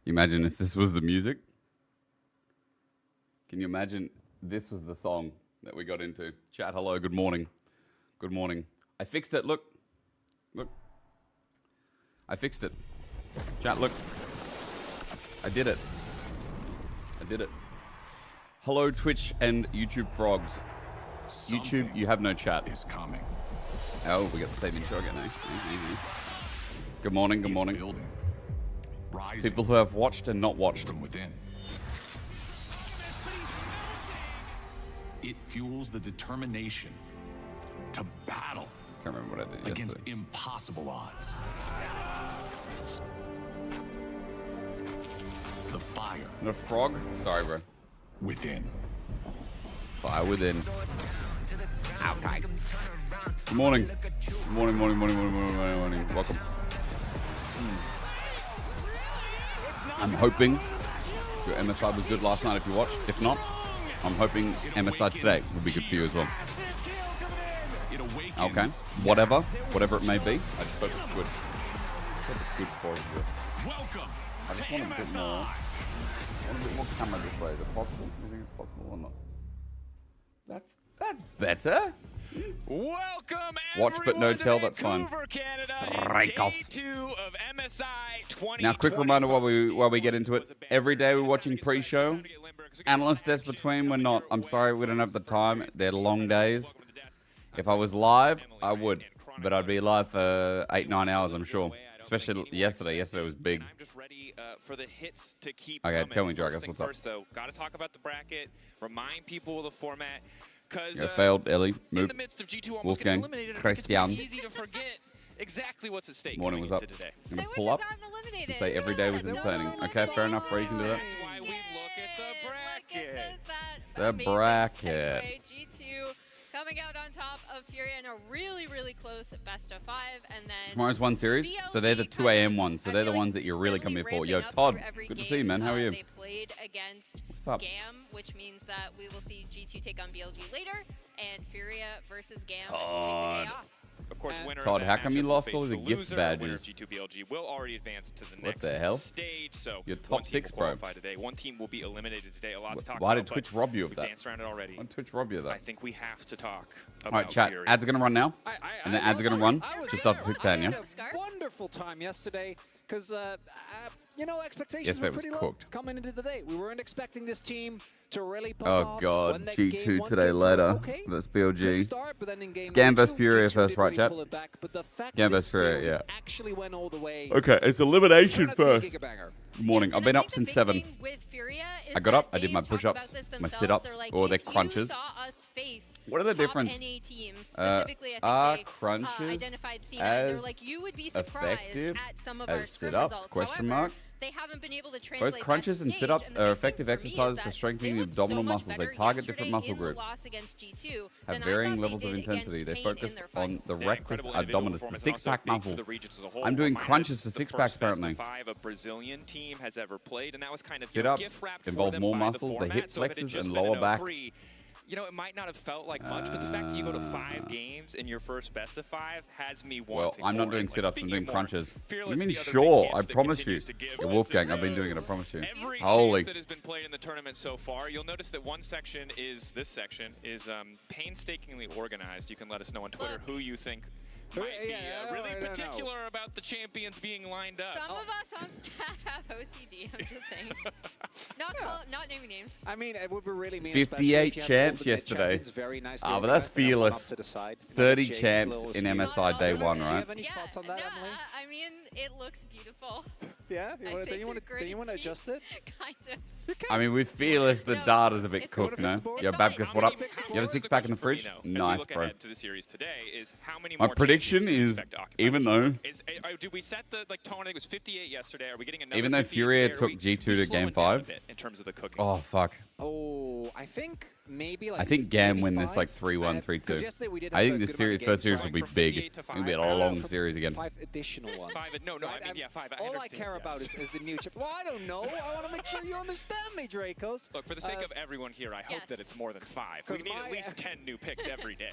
Imagine if this was the music. Can you imagine this was the song that we got into? Chat, hello, good morning. Good morning. I fixed it, look. Look. I fixed it. Chat, look. I did it. I did it. Hello, Twitch and YouTube frogs. YouTube, you have no chat. Is coming. Oh, we got the same intro again, eh? Good morning, good morning. Building. Rising People who have watched and not watched. from within. It fuels the determination to battle Can't remember what I did against yesterday. impossible odds. The fire Not a frog? Sorry, bro. within. Fire within. Okay. Good morning. Good morning, morning, morning, morning, morning, morning, morning. Welcome. I'm hoping your MSI was good last night if you watched. If not, I'm hoping MSI today will be good for you as well. It awakens. Okay. Whatever it may be. I just hope it's good. I hope it's good for you. Welcome I just to want a bit MSI. more. I want a bit more camera this way. Is it possible? Do you think it's possible or not? That's better. Welcome, Watch but no everyone, to tell, that's fine. Vancouver, Canada, and Breakos. Day 2 of MSI 2020. Now, quick reminder while we get into it. Every day we're watching pre-show. Analyst desk between, we're not. I'm sorry, we don't have the time. They're long days. If I was live, I would. But I'd be live for 8-9 hours, I'm sure. Especially yesterday. Yesterday was big. I'm just ready for the hits to keep Okay, coming. tell me, First Dragus, thing what's up? first, though, got to talk about the bracket, remind people of the format. Because Failed, Ellie, in Moop, the midst of G2 almost Wolfgang, getting eliminated, I think it's pretty Christian. easy to forget exactly what's at stake. Morning, coming what's up? into today. I'm They going to pull wouldn't up have gotten eliminated. and say every day was No, entertaining. no, Okay, no, fair enough, bro. You can do that. That's why we look at the bracket. Look at that The amazing bracket. segue. G2 coming out on top of Furia in a really, really close best of 5, and then Tomorrow's one series, so they're the 2 a.m. ones. So they're the ones that you're really coming for. Yo, Todd, good to see you, man. How are you? They played against What's up? GAM, which means that we will see G2 take on BLG later, and Furia versus GAM Todd. take the day off. Of course, winner of Todd, that how come you matchup will lost face all the gift loser. badges? Winner of G2 BLG will already advance to the What next the hell? stage. So You're one top team 6, will bro. qualify today. One team will be eliminated today. A lot to talk Why about. did Twitch rob you of we've that? danced around it already. Why did Twitch rob you of I that? think we have to talk about All right, chat. Fury. Ads are going to run now. And the ads are going to run I was just there. after Pick I Pan, had yeah? a wonderful time yesterday because, you know, expectations Yesterday were was pretty low cooked. coming into the day. We weren't expecting this team to really pop Oh, off. God. When they game G2 one, today game two, later. okay. That's Good BLG. start, but then in game GAM number vs two, Furia G2 first, did right, really chat? pull it back, but the fact GAM that vs this Furia, series yeah. actually went all the way. Okay, it's elimination turned out to be a first. gigabanger. Good morning. Yes, I've and been I up think since the 7. big thing with Furia is I got up, that I did they my talk push-ups, about this my themselves. sit-ups, They're like, or their if you crunches. saw us face What are the top difference? NA teams, specifically, Are I think they crunches identified Cena, and they're as like, you would be surprised effective at some of our as scrim sit-ups? results. Question However, mark. they haven't been able to translate Both that crunches to and stage, sit-ups and the are big thing effective for me is exercises for that strengthening they the looked so abdominal much muscles. They better target different yesterday muscle in the groups. loss against G2 Have than I varying thought they levels of did intensity. against They Kane in focus their fight. on the Yeah, rectus incredible individual abdominis, the performance, and also six-pack big for muscles. the regions as a whole. I'm doing Reminder, crunches this for is the six-packs first best of apparently. 5 a Brazilian team has ever played, and that was kind of Sit-ups gift-wrapped for involve them more by the muscles, the format. hip So if it had flexors just and been lower an back. 0-3, you know, it might not have felt like much, but the fact that you go to 5 games in your first best of 5 has me wanting Well, I'm not more. doing And, like, sit-ups, I'm speaking doing of more, crunches. What do Fearless, you mean the other big sure? gift I that promise you. continues to give Yeah, us Wolfgang, is, I've been doing it, I promise you. Every Holy. shift that has been played in the tournament so far, you'll notice that one section is, this section, is painstakingly organized. You can let us know on Twitter who you think might be really particular about the champions being lined up. Some of us on staff have OCD, I'm just saying. Not naming names. I mean, it would be really mean. 58 champs yesterday. Ah, but that's fearless. 30 champs in MSI day 1, Do you right? have any thoughts on that, no, Emily? I mean, it looks beautiful. Yeah, I think you want it's great to team. adjust it? Kind of. I mean, with Fearless, the No, data's a bit it's cooked, you know? fixable. Yo, It's Babkus, fine. what up? How many You have a fixable? six-pack in the For me, fridge? though, as Nice, we look bro. ahead to the series today is how many My more prediction champions do you is, expect to occupy even the though... stage? Did we set the tone? I think it was 58 yesterday. Are we getting another Even though 58 Furia today? Or took we G2 to slowing game down 5? a bit in terms of the cooking? Oh, fuck. Oh, I think maybe like. I think GAM maybe win this 5. like 3-1, 'Cause 3-2. yesterday we did I have think a this good series, amount of first series games, will right? be From big. 58 to It'll be a 5. long series again. 5 additional ones. No, I Right? mean, yeah, 5. All I understand, care about yes. is the new chip. Well, I don't know. I want to make sure you understand me, Dracos. Look, for the sake of everyone here, I hope Yes. that it's more than 5. We 'Cause need my- at least 10 new picks every day.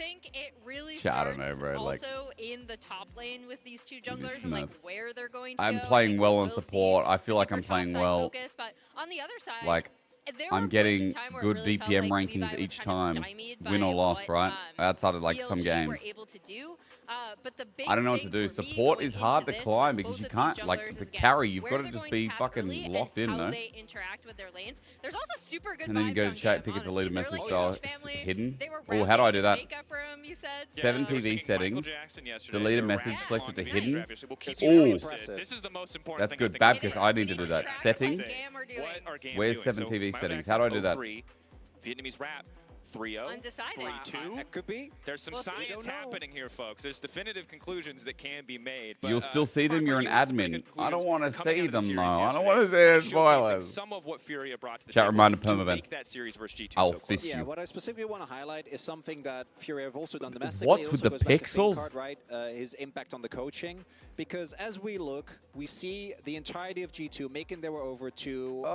think it really Chat, I starts don't know, bro, like- also in the top lane with these two junglers and Smith. like where they're going to I'm go. playing I think well we on will see support. I feel like super I'm playing topside well. focus, but on the other side, Like, there were I'm points getting in time where it good really felt DPM like rankings Levi was each kind of time, stymied win by or loss, what, right? Outside of like some BLG games. were able to do. But the big I don't know what to thing do. for me Support going is hard into to this climb with because you both of these can't, like, junglers the is, again, carry, you've where got to they're just going be path fucking early and locked in, how no? they interact with their lanes. There's also super good And then you vibes go to on chat, GAM, pick a honestly. deleted They're message like style, a huge family. hidden. They were Oh, how do I do rapping that? makeup room, you said. Yeah, 7 they were TV singing settings, Michael Jackson yesterday. deleted They were message rapping selected along to to hidden. music, obviously. We'll keep That's you really posted. impressive. This is the most important That's thing good. I think Babkus, about I this. need to do that. Track Settings? what GAM are doing. What are GAM Where's doing? 7 So TV Michael settings? Jackson, How do I do that? 03, Vietnamese rap, 3-0, Undecided. 3-2. It could be. There's some We'll see. science happening here, folks. There's definitive conclusions that can be made. But, You'll still see them. Parker, You're an you had some pretty admin. good I don't conclusions want to coming see out of the them, series though. I don't yesterday, want to see their showcasing spoilers. some of what Furia brought to the Chat, table remind him, to Perma, Ben. make that series versus G2 I'll so close. fist Yeah, you. what I specifically want to highlight is something that Fury have also done domestically. What's It with also the goes back to pixels? Card, right? His impact on the coaching. Because as we look, we see the entirety of G2 making their way over to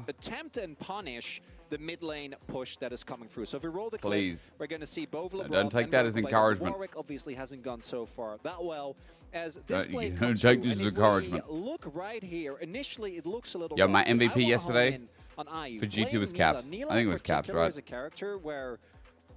attempt and punish the mid lane push that is coming through. So if we roll the clip, Please. we're going to see both LeBron don't take and that as Warwick. encouragement. Warwick obviously hasn't gone so far that well as this Don't- play you comes don't take through, this and as if encouragement. we look right here, initially it looks a little Yo, my rough, but I MVP wanna hone yesterday in on IU. for G2 Playing was Caps. Neela I think it in was Caps, particular right? is a character where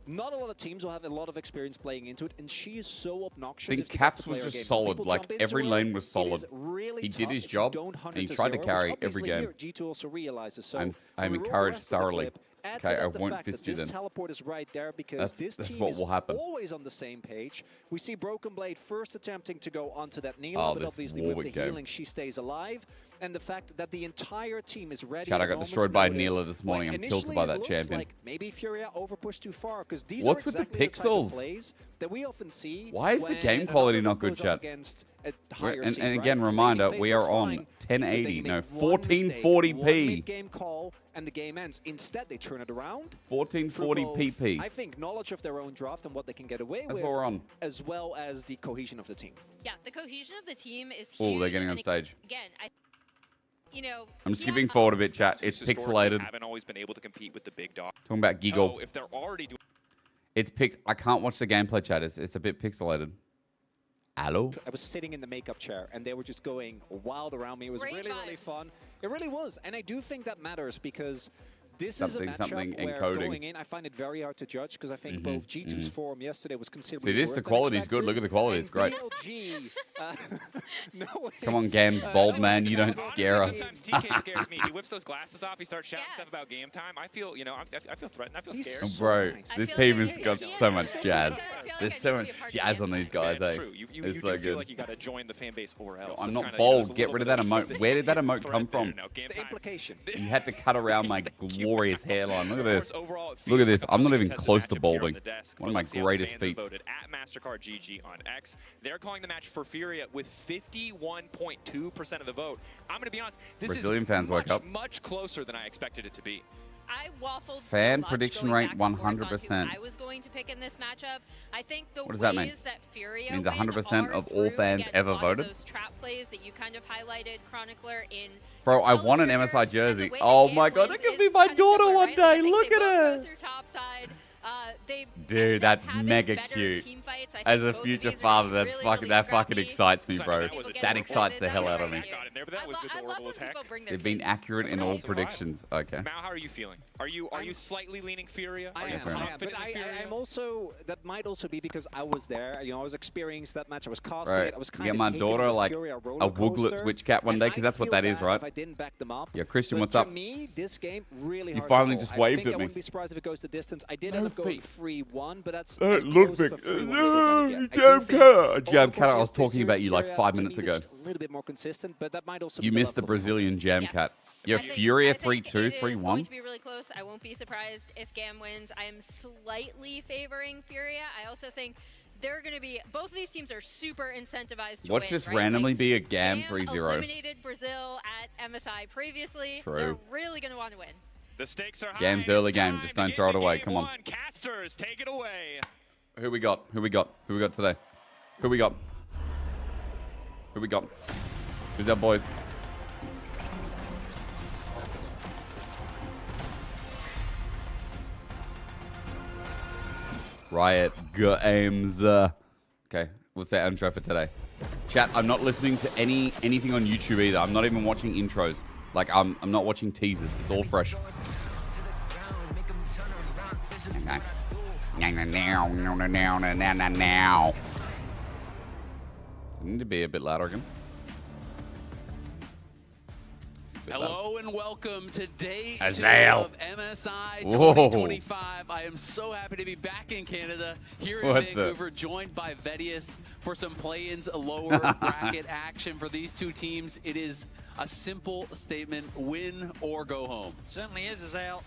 not a lot of teams will have a lot of experience playing into it, and she is so obnoxious. I think if she Caps gets to play was her just game. solid. People Like, jump into every her, lane was it solid. is really He did tough his if you job, don't hunt and he into tried to zero, carry which every obviously game. here G2 also realizes. So I'm when we roll the encouraged rest of the thoroughly. clip, add to Okay, that I the won't fact that fist you this then. teleport is right there because this That's team what is will happen. always on the same page. We see Broken Blade first attempting to go onto that Neela, Oh, but this obviously with the Warwick game. healing she stays alive. And the fact that the entire team is ready. Chat, I at got a moment's destroyed by notice. Neela this morning. Like, I'm tilted initially by it that looks champion. Like maybe Furia overpushed too far because these What's are with the exactly the type of pixels? plays that we often see. Why is the when game an quality opponent not good, goes up chat? against a higher And seed, again, right? reminder, They we face are what's on fine, but they 1080, make no, one mistake, 1440p. one mid-game call, and the game ends. Instead, they turn it around. 1440pp. I think knowledge of their own draft and what they can get away That's with, what we're on. as well as the cohesion of the team. Yeah, the cohesion of the team is huge. Oh, they're getting on and stage. Again, you know, I'm beyond skipping how- forward a bit, chat. Teams It's historically pixelated. haven't always been able to compete with the big dog. Talking about Giggle. So if they're already doing It's I can't watch the gameplay, chat. It's a bit pixelated. Hello? I was sitting in the makeup chair and they were just going wild around me. It was Great really, really vibes. fun. It really was. And I do think that matters because this Something is a matchup where encoding. going in, I find it very hard to judge because I think both G2's form yesterday was considerably See, this, worse the than quality's good. expected. Look at the quality. It's great. BLG, no way. Come on, Gams, bold man. You don't Honestly, scare us. Sometimes TK scares me. He whips those glasses off. He starts shouting Yeah. stuff about game time. I feel, you know, I feel threatened. I feel He's scared. so Bro, nice. I this feel team like has you- got yeah, so much I feel jazz. like I There's need so to be much a part of jazz the on these Yeah, guys, it's eh? true. You It's do so feel good. like you got to join the fan base or else. I'm It's not kinda, bold. there's a Get little rid of bit that emote. Where did that emote threat come there. from? No, game The time. implication. You had to cut around my glorious hairline. Look at this. Overall, it Look at feels this. like a I'm not highly even contested close to matchup here on balding. the desk, One but of my let's see how greatest fans feats. voted at MasterCard GG on X. They're calling the match for Furia with 51.2% of the vote. I'm going to be honest, this Brazilian is fans woke much, up. much closer than I expected it to be. I waffled Fan so much prediction going rate back and forth on 100%. who I was going to pick in this matchup. I think the What does ways that mean? that Furia Means win 100% are of all through, fans again, ever a lot voted? Of those trap plays that you kind of highlighted, Chronicler, in Bro, I want an Illustrator, MSI and the jersey. way that Oh Gam my god, wins that could is be my kinda daughter similar, one right? Like, I day. think Look they at both her. go through top side. They Dude, end up that's having mega better cute. team fights. I As think a both of future these are father, really, that's really, fucking really that fucking scrappy. excites me, So bro. that was People adorable. get That excites the involved hell in out of that me. right God, here. that was I love adorable when as heck. people bring their They've been kids. accurate in That's all awesome. predictions. Okay. Mal, how are you feeling? Are you slightly leaning Furia? I Are you am, confident but in Furia? I'm also, that might also be because I was there, you know, I was experiencing that match, I was casting Right. it, I was kind Get of my taking daughter the like Furia a roller Wooglet coaster, Switch Cat one and day, I because that's what feel that is, bad right? If I didn't back them up. Yeah, Christian, But what's to up? me, this game really You hard finally to call. just waved I think at I me. wouldn't be surprised if it goes the distance. I did No end up going feet. 3-1, but that's Don't as look close to big. 3-1 as we're No, gonna get. I Jam do think Cat. over Jam the Cat, I course was of this talking about series, you like Furia, 5 to minutes me, ago. looks a little bit more consistent, but that might also You be missed the level of Brazilian Jam Yeah. Cat. Yo, I think Furia it 3-2, is going 3-1. to be really close. I won't be surprised if GAM wins. I am slightly favoring Furia. I also think they're going to be, both of these teams are super incentivized to Watch win, this right? randomly Like, be a GAM 3-0. eliminated Brazil at MSI previously. True. They're really going to want to win. The stakes are high. Game's It's early game, time just to don't get throw it into away, game come on. one. Casters, take it away. Who we got? Who we got? Who we got today? Who we got? Who we got? Who's our boys? Riot Games. Okay, what's our intro for today? Chat, I'm not listening to anything on YouTube either. I'm not even watching intros. Like, I'm not watching teasers. It's all fresh. Now. I need to be a bit louder again. Hello and welcome to day 2 Azael. of MSI Whoa. 2025. I am so happy to be back in Canada, here in What the- Vancouver, joined by VODS for some play-ins, lower bracket action for these two teams. It is a simple statement, win or go home. Certainly is, Azael.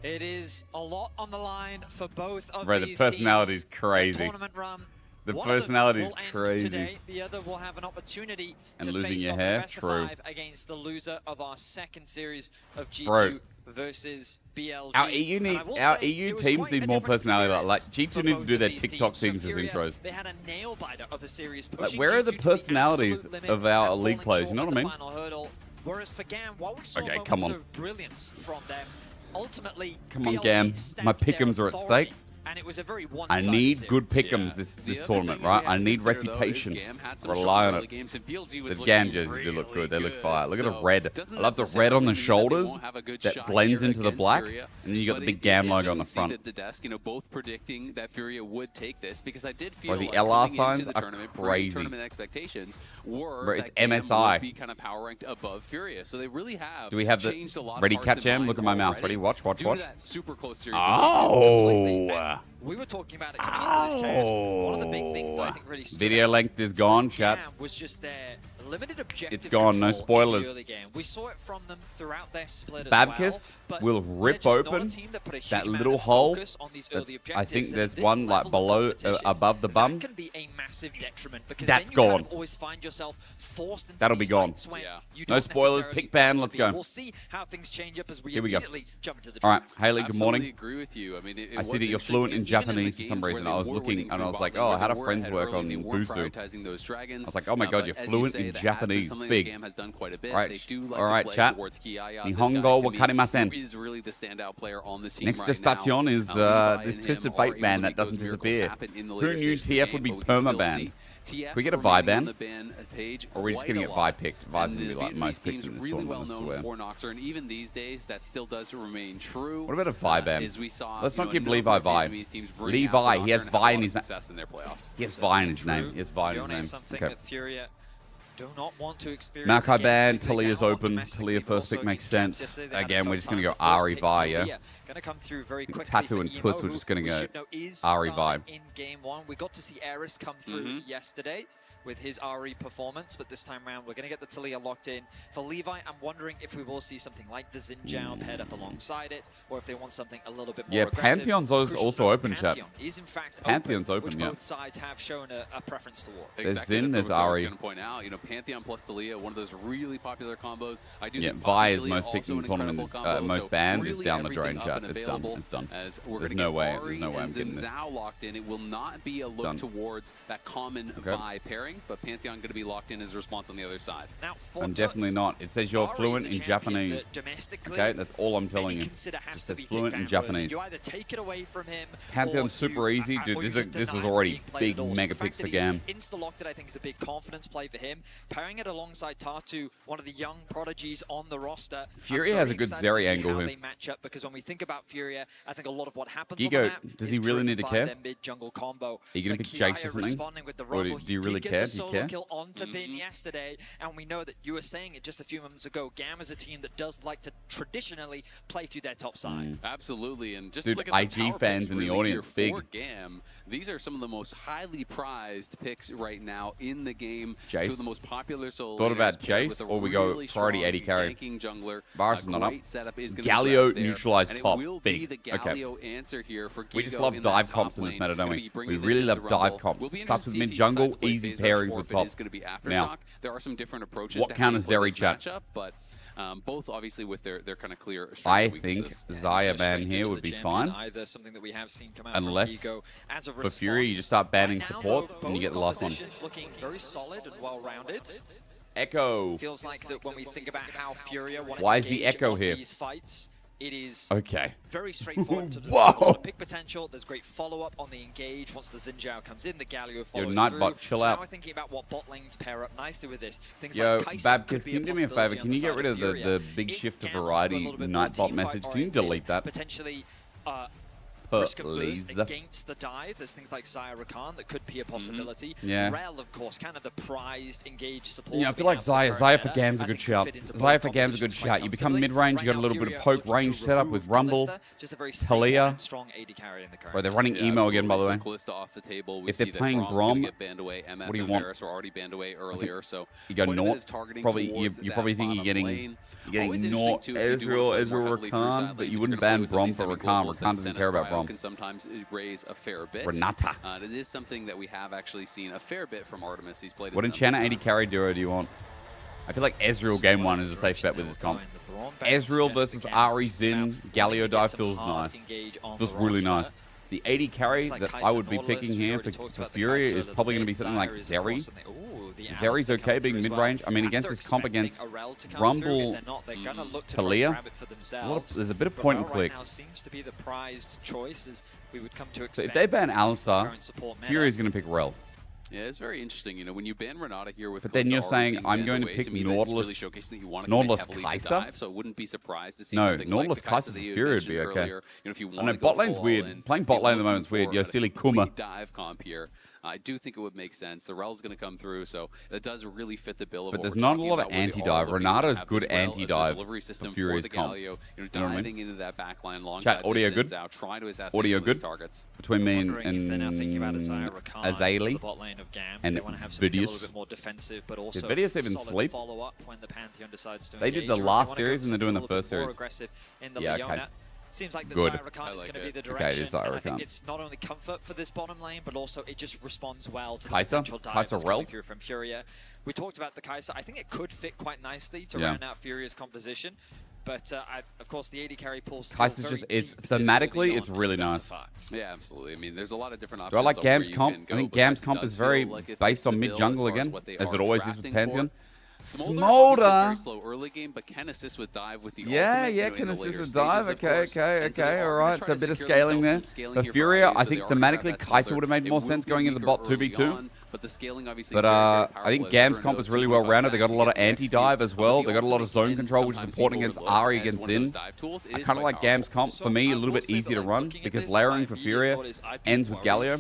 It is a lot on the line for both of Bro, the these personality's teams. crazy. The tournament run. The One of them personality's will end crazy. Today. The other will have an opportunity And to losing face your off hair? in best of True. 5 against the loser of our second series of G2 Bro. versus BLG. Our EU, And I will our say EU it was teams quite need a more different personality. Like experience G2 for need to both do of their these TikTok teams. things as Furia, intros. They had a nail biter of a series, Like, pushing where are G2 the to personalities absolute limit of our and league falling players? You short know at what I the mean? final hurdle. Whereas for GAM, while we saw Okay, moments come on. of brilliance from them, ultimately Come on, BLG GAM. stacked My their pick'ems are at authority, stake. and it was a very I one-sided need series. good pick'ems this The other tournament, thing right? we have I to need consider, though, is reputation. GAM had some Rely strong on early it. games, and BLG was The GAM looking jerseys do look really good. They look fire. Look at the So, red. doesn't I love the red on the necessarily mean that they shoulders won't have a good that shot blends here into the against black. Furia, And then you got but the big it's GAM logo on interesting the to see front. that the desk, both predicting that Furia would take this, because I did feel Bro, the like LR coming signs into the are tournament, crazy. tournament expectations were Bro, it's that GAM MSI. would be kind of power ranked above Furia. So they really have Do we have the changed a lot ready, of Cat hearts Jam? and Look at my minds mouse. already Ready? Watch. due to that super close series. Oh. We were talking about it coming into this chaos. One of the big things that I think really stood Video out length is gone, from chat. GAM was just their limited objective It's gone, no control spoilers. in the early game. We saw it from them throughout their split as Babkis well, but will they're rip just not a open team that put a huge that amount little of hole. focus on these That's- early I think objectives, and there's at this one like level of below, competition, above the bum. That can be a massive detriment because That's then you gone. kind of always find yourself forced into That'll these be gone. fights when Yeah. you No don't spoilers, necessarily pick ban, want to let's be. go. We'll see how things change up as we Here we go. immediately jump into the All right, draft. Haley, good Absolutely morning. agree with you. I mean, it I see was that you're interesting fluent in because even the Japanese for games some where reason. they I was were looking winning and I was through like, bot lane, oh, where how they do were friends ahead work early, on they weren't Busu? prioritizing those dragons. I was like, oh my god, but you're as you fluent say, in that has been Japanese. something that Big. GAM has done quite a bit. Right. They do like All to right, play chat. towards Kiaya. Nihongo This guy, to me, wakarimasen. who is really the standout player on this team Next right station now. is Levi this and Twisted him are Fate able ban to that make those doesn't miracles disappear. happen in the Who later knew stages of the TF game, would be but we can still permaban? see TF we get a remaining Vi ban? on the ban page Or are we just quite gonna a get lot. Vi picked? Vi's And gonna be the like most Vietnamese picked team's in this really tournament, well I known swear. for Nocturne. Even these days, that still does remain true. What about a Vi ban? As we saw, Let's not a give number Levi of Vi. Vietnamese teams bring Levi, out he has Nocturne and Vi have a in lot his of success in their playoffs. He has Vi in his True. name. He has Vi in his Yone name. is something Okay. that Furia do not want to experience. Makai again. ban, It's been Talia's down open. domestically, Talia but first pick also makes in camps sense. yesterday, they had a Again, we're tough just gonna time. go The first Ari pick, Vi, yeah? Talia, gonna come through very quickly Tattoo for and Emo, Twitch, we're who just gonna we go should know is Ari starting Vi. in game one. We got to see Eris come through yesterday with his RE performance, but this time around we're going to get the Talia locked in. For Levi, I'm wondering if we will see something like the Xin Zhao paired up alongside it, or if they want something a little bit more Yeah, aggressive. Pantheon's also open, chat. Pantheon is in fact Pantheon's open, open, which yeah. both sides have shown a preference towards. There's Exactly, Xin, that's there's what I was Ari. going to point out. Pantheon plus Talia, one of those really popular combos. I do Yeah, think Vi is Talia most picked also in an the tournament, incredible is, combo, most so banned is really down the everything drain, up chat. and It's done. available It's done. As we're There's gonna no get way. Ari There's no way and I'm getting this. Zhao locked in. It will not be a look done. towards that common Okay. Vi pairing, but Pantheon going to be locked in as a response on the other side. Now, for I'm definitely Tux, not. It says you're Ari fluent is a in champion Japanese. that domestically Okay, that's all I'm telling many you. consider has It to says be fluent in pick ban worthy. Japanese. You either take it away from him, Pantheon's or super you, easy. Dude, or you this just is deny already being played big at all. So mega the fact picks that for he's GAM. insta-locked it, I think, is a big confidence play for him. Pairing it alongside Tatu, one of the young prodigies on the roster. Furia has a good Zeri angle how here. they match up, because when we think about Furia, I think a lot of what happens Gigo, on the map does is he really driven need to by care? their mid-jungle combo. Are you gonna Like pick Jace or Kiaya something? responding with the Or rumble. do you He really did care? get the Do you solo care? kill onto Bin yesterday, and we know that you were saying it just a few moments ago. GAM is a team that does like to traditionally play through their top side. Absolutely, and just Dude, look at the IG power fans picks in the really audience, here big. for GAM. These are some of the most highly prized picks right now in the game. Jace. Two of the most popular solo Thought about laners paired Jace, with a or we go really priority strong 80 carry? ganking jungler. Varus is not up. Great setup is gonna Galio be right there, neutralized and top, It will big. be the Okay. Galio answer here for We just Gigo love in that dive top comps in this lane. meta, don't Gonna we? be bringing We this really into love Rumble. dive comps. We'll be Starts interested with to see if he mid-jungle, decides to play easy phase pairing rush or with if it top. is gonna be Now, Aftershock. There are some different approaches what to counters handle Zeri, this chat? matchup, but both obviously with their kind of clear strengths I and think weaknesses. Zaya Go ban straight here into would the be champion, fine. Either something that we have seen come out Unless from Gigo as a For Fury, you just start banning Right now, supports though, and you get the both last one. compositions looking very solid and well-rounded. Echo. Feels like that when we think about how Furia want to Why is the engage Echo on here? these fights, it is Okay. very straightforward to Whoa. a lot of pick potential. There's great follow-up on the engage once the Xin Zhao comes in, the Galio follows Nightbot, through. chill so out. now we're thinking about what bot lanes pair up nicely with this. Things Yo, like Kai'Sa Babkis, could be can you do me a possibility favor? on Can you the get side rid of Furia. the big If shift to GAM wants do a variety little bit more Nightbot teamfight message? Can you oriented, delete that? Potentially risk averse please. against the dive. There's things like Zyra Khan that could be a possibility. Yeah. Rel, of course, kind of the prized, engaged support. Yeah, I feel like Zaya for GAM's a good shout. Zaya for GAM's a good shout. You become mid-range, you got a little bit of poke range set up with Rumble, Talia. Bro, they're running emo again, by the way. Off the table. If they're playing Brom, what do you want? Were already banned away earlier, so you go Nort. Probably you probably think you're getting Nort, Ezreal Rakan, but you wouldn't ban Brom for Rakan. Rakan doesn't care about Brom. Can sometimes raise a fair bit. Renata. It is something that we have actually seen a fair bit from Artemis. He's played. What enchant 80 carry duo do you want? I feel like Ezreal game 1 is a safe bet with this comp. Ezreal versus Ahri Xin Galio dive feels nice. Feels really nice. The 80 carry that I would be picking here for Furia is probably going to be something like Zeri. Zeri's okay being mid-range. I mean, against this comp against Rumble, Talia, there's a bit of point and click. So if they ban Alistar, Furia's going to pick Rel. Yeah, it's very interesting. You know, when you ban Renata here with, but then you're saying I'm going to pick Nautilus, Nautilus Kai'Sa. So I wouldn't be surprised to see no, something Nautilus like Kai'Sa for Furia would be okay. Earlier. You know, if you I know bot lane's weird. Playing bot lane at the moment's weird. You're silly Kuma. Dive comp here. I do think it would make sense. The Rel's going to come through, so it does really fit the bill. But there's not a lot of anti-dive. Renata's good anti-dive for Furia's comp. You know, diving into that backline long. Chat, audio good? Audio good? Targets. Between me and Azali and Vidius. Did Vidius even sleep? They did the last series and they're doing the first series. Yeah, okay. Seems like the Good. Zyra Khan is going to be the Okay, it direction. is Zyra I think Khan. it's not only comfort for this bottom lane, but also it just responds well to the Kai'Sa? potential dive Kai'Sa that's Rel? coming through from Furia. We talked about the Kai'Sa. I think it could fit quite nicely to round out Furia's composition. But of course, the AD carry pulls. Kai'Sa's just, it's thematically, it's really nice. Yeah, absolutely. I mean, there's a lot of different options. Do I like GAM's comp? I think GAM's comp is very based on mid jungle again, as it always is with Pantheon. Smolder. Very slow early game, but can assist with dive with the ultimate, can assist with dive. Okay, all right. So a bit of scaling there. For Furia, I think thematically Kai'Sa would have made more sense going into the bot 2v2. But the scaling obviously. But I think GAM's comp is really well rounded. They got a lot of anti-dive as well. They got a lot of zone control, which is important against Ahri against Xin. I kind of like GAM's comp. For me, a little bit easier to run because layering for Furia ends with Galio.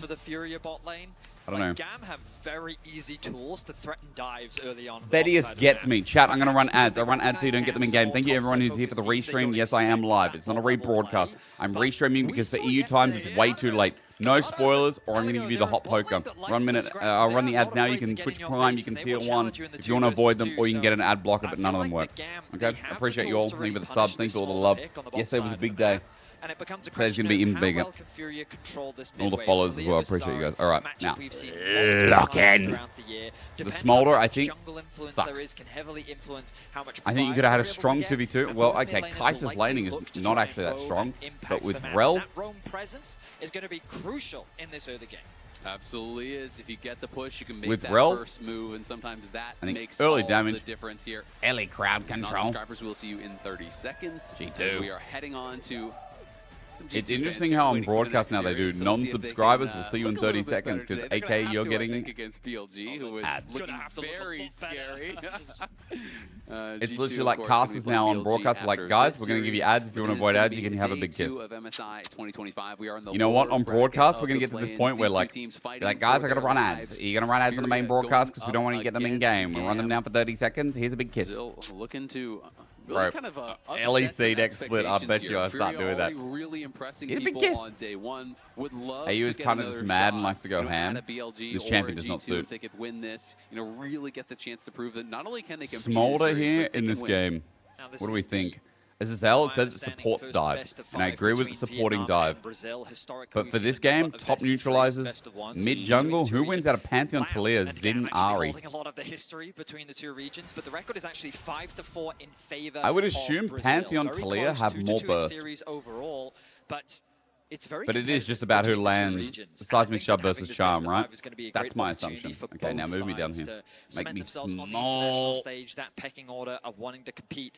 I don't know. GAM have very easy tools to threaten dives early on. Vedius gets me. Chat, I'm going to run ads. I run ads so you don't get them in game. Thank you everyone who's here for the restream. Yes, I am live. It's not a rebroadcast. I'm restreaming because for EU times it's way too late. No spoilers, or I'm going to give you the hot poker. Run minute. I'll run the ads now. You can Twitch Prime, you can Tier 1 if you want to avoid them, or you can get an ad blocker, but none of them work. Okay? I appreciate you all. Thank you for the subs. Thanks for all the love. Yesterday was a big day. And it becomes a Today's going to be even bigger. All the followers as well. I appreciate you guys. All right, now. Lock in. The Smolder, I think, sucks. I think you could have had a strong 2v2. Well, okay, Kai'Sa's laning is not actually that strong, but with Rel, that roam presence is going to be crucial in this early game. Absolutely is. If you get the push, you can make with that Rel, first move, and sometimes that makes early all damage. the difference here. Early crowd control. Non-subscribers will see you in 30 seconds. G2. As we are heading on to some G2 It's interesting how on broadcast now they do non-subscribers will see you in 30 seconds because AK you're getting against BLG, who is looking very scary. It's literally like casters now on broadcast like, guys, we're going to give you ads. If you want to avoid ads, you can have a big kiss. You know what? On broadcast, we're going to get to this point where like, guys, I got to run ads. Are you going to run ads on the main broadcast because we don't want to get them in game? We'll run them down for 30 seconds. Here's a big kiss. Looking to Really kind of LEC deck split. I bet you I'll start doing that. Really impressing Get a big people kiss. On day one. Would love AU is kind of just mad and likes to go ham. This champion does not suit. If they could win this, you know, really get the chance to prove that not only can they compete Smolder here in this game. What do we think? SSL, it says it supports dive, and I agree with the supporting dive. But for this game, top neutralizers, mid jungle, who wins out of Pantheon, Talia, Xin, Ahri? A lot of the history between the two regions, but the record is actually 5-4 in favor. I would assume Pantheon, Talia have more burst. Overall, but it's very it is just about who lands the Seismic Shove versus Charm, right? That's my assumption. Okay, now move me down here. Make me small. Stage, that pecking order of wanting to compete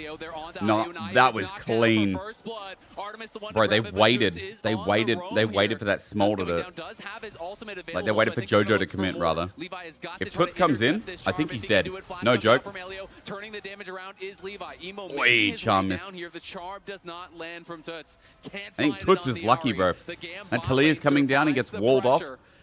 No, that was clean. Bro, they waited. They waited for that smolder to... Like, they waited for JoJo to commit, rather. If Toots comes in, I think he's dead. No joke. Turning the damage around is Levi. Emo Wait, Charm missed. down here. The charm does not land from Toots. I think Toots is lucky, bro. And Talia's coming down and gets walled off.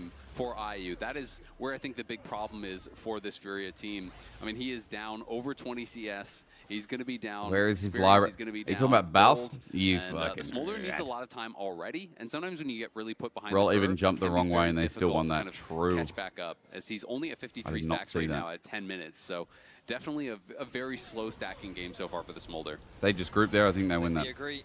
time for IU. That is where I think the big problem is for this Furia team. I mean, he is down over 20 CS. He's going to be down. Where is his experience, library? He's going to be Are you down. talking about Baust? gold, You and, fucking Smolder needs a rat. lot of time already, and sometimes when you get really put behind Roll the even curve, jumped it the can be wrong way very and they still difficult won to that. kind of True. catch back up, as he's only at 53 did not stacks see right that. now at 10 minutes. So definitely a very slow stacking game so far for the Smolder. They just group there. I think they win that. We agree.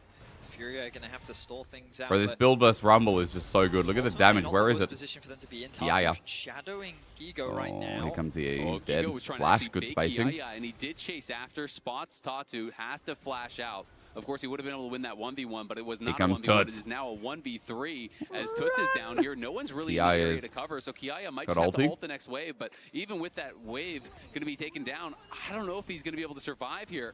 Furia are going to have to stall things out. Bro, this but build versus Rumble is just so good. Look at the ultimately damage. not Where the is worst it? Position for them to be in. Kiaya. Shadowing Gigo right now. Here comes he. Oh, He's Gigo dead. was trying to Flash, actually good bait spacing. Kiaya, and he did chase after. Spots Tatu, has to flash out. Of course, he would have been able to win that 1v1, but it was not a comes 1v1. Tuts. It is now a 1v3 as Toots is down here. No one's really in Kiaya the area is- to cover, so Kiaya might got just have to ulti. ult the next wave. But even with that wave going to be taken down, I don't know if he's going to be able to survive here.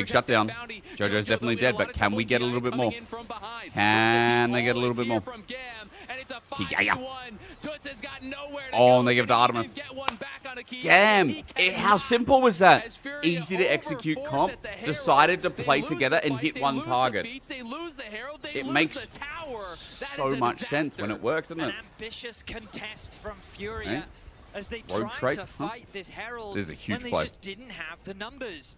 big shutdown. JoJo's definitely dead, but can we get a little bit more? Can they get a little bit more? Oh, and they give it to Artemis. GAM! How simple was that? Easy to execute comp. Decided to play together and hit one target. It makes so much sense when it works, doesn't it? An ambitious contest from Furia as they Rogue tried trait, to fight this Herald This is a huge when they play. just didn't have the numbers.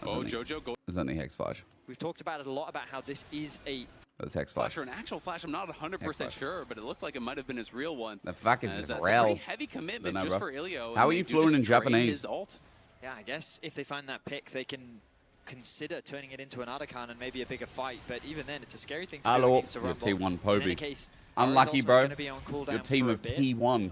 Oh, Jojo, go. There's only Hex Flash. We've talked about it a lot about how this is a That's Hex Flash. Flash or an actual Flash, I'm not 100% sure, but it looked like it might have been his real one. The fuck is As this that's a real? pretty heavy commitment just for Ilio. How are and you they do fluent just in trade Japanese? His ult. Yeah, I guess if they find that pick, they can consider turning it into an Otacon and maybe a bigger fight. But even then, it's a scary thing to do Hello, against a your Rumble. T1 In any Poby. case, Unlucky, Ari's also bro. gonna be on cooldown Your team for a of bit. T1.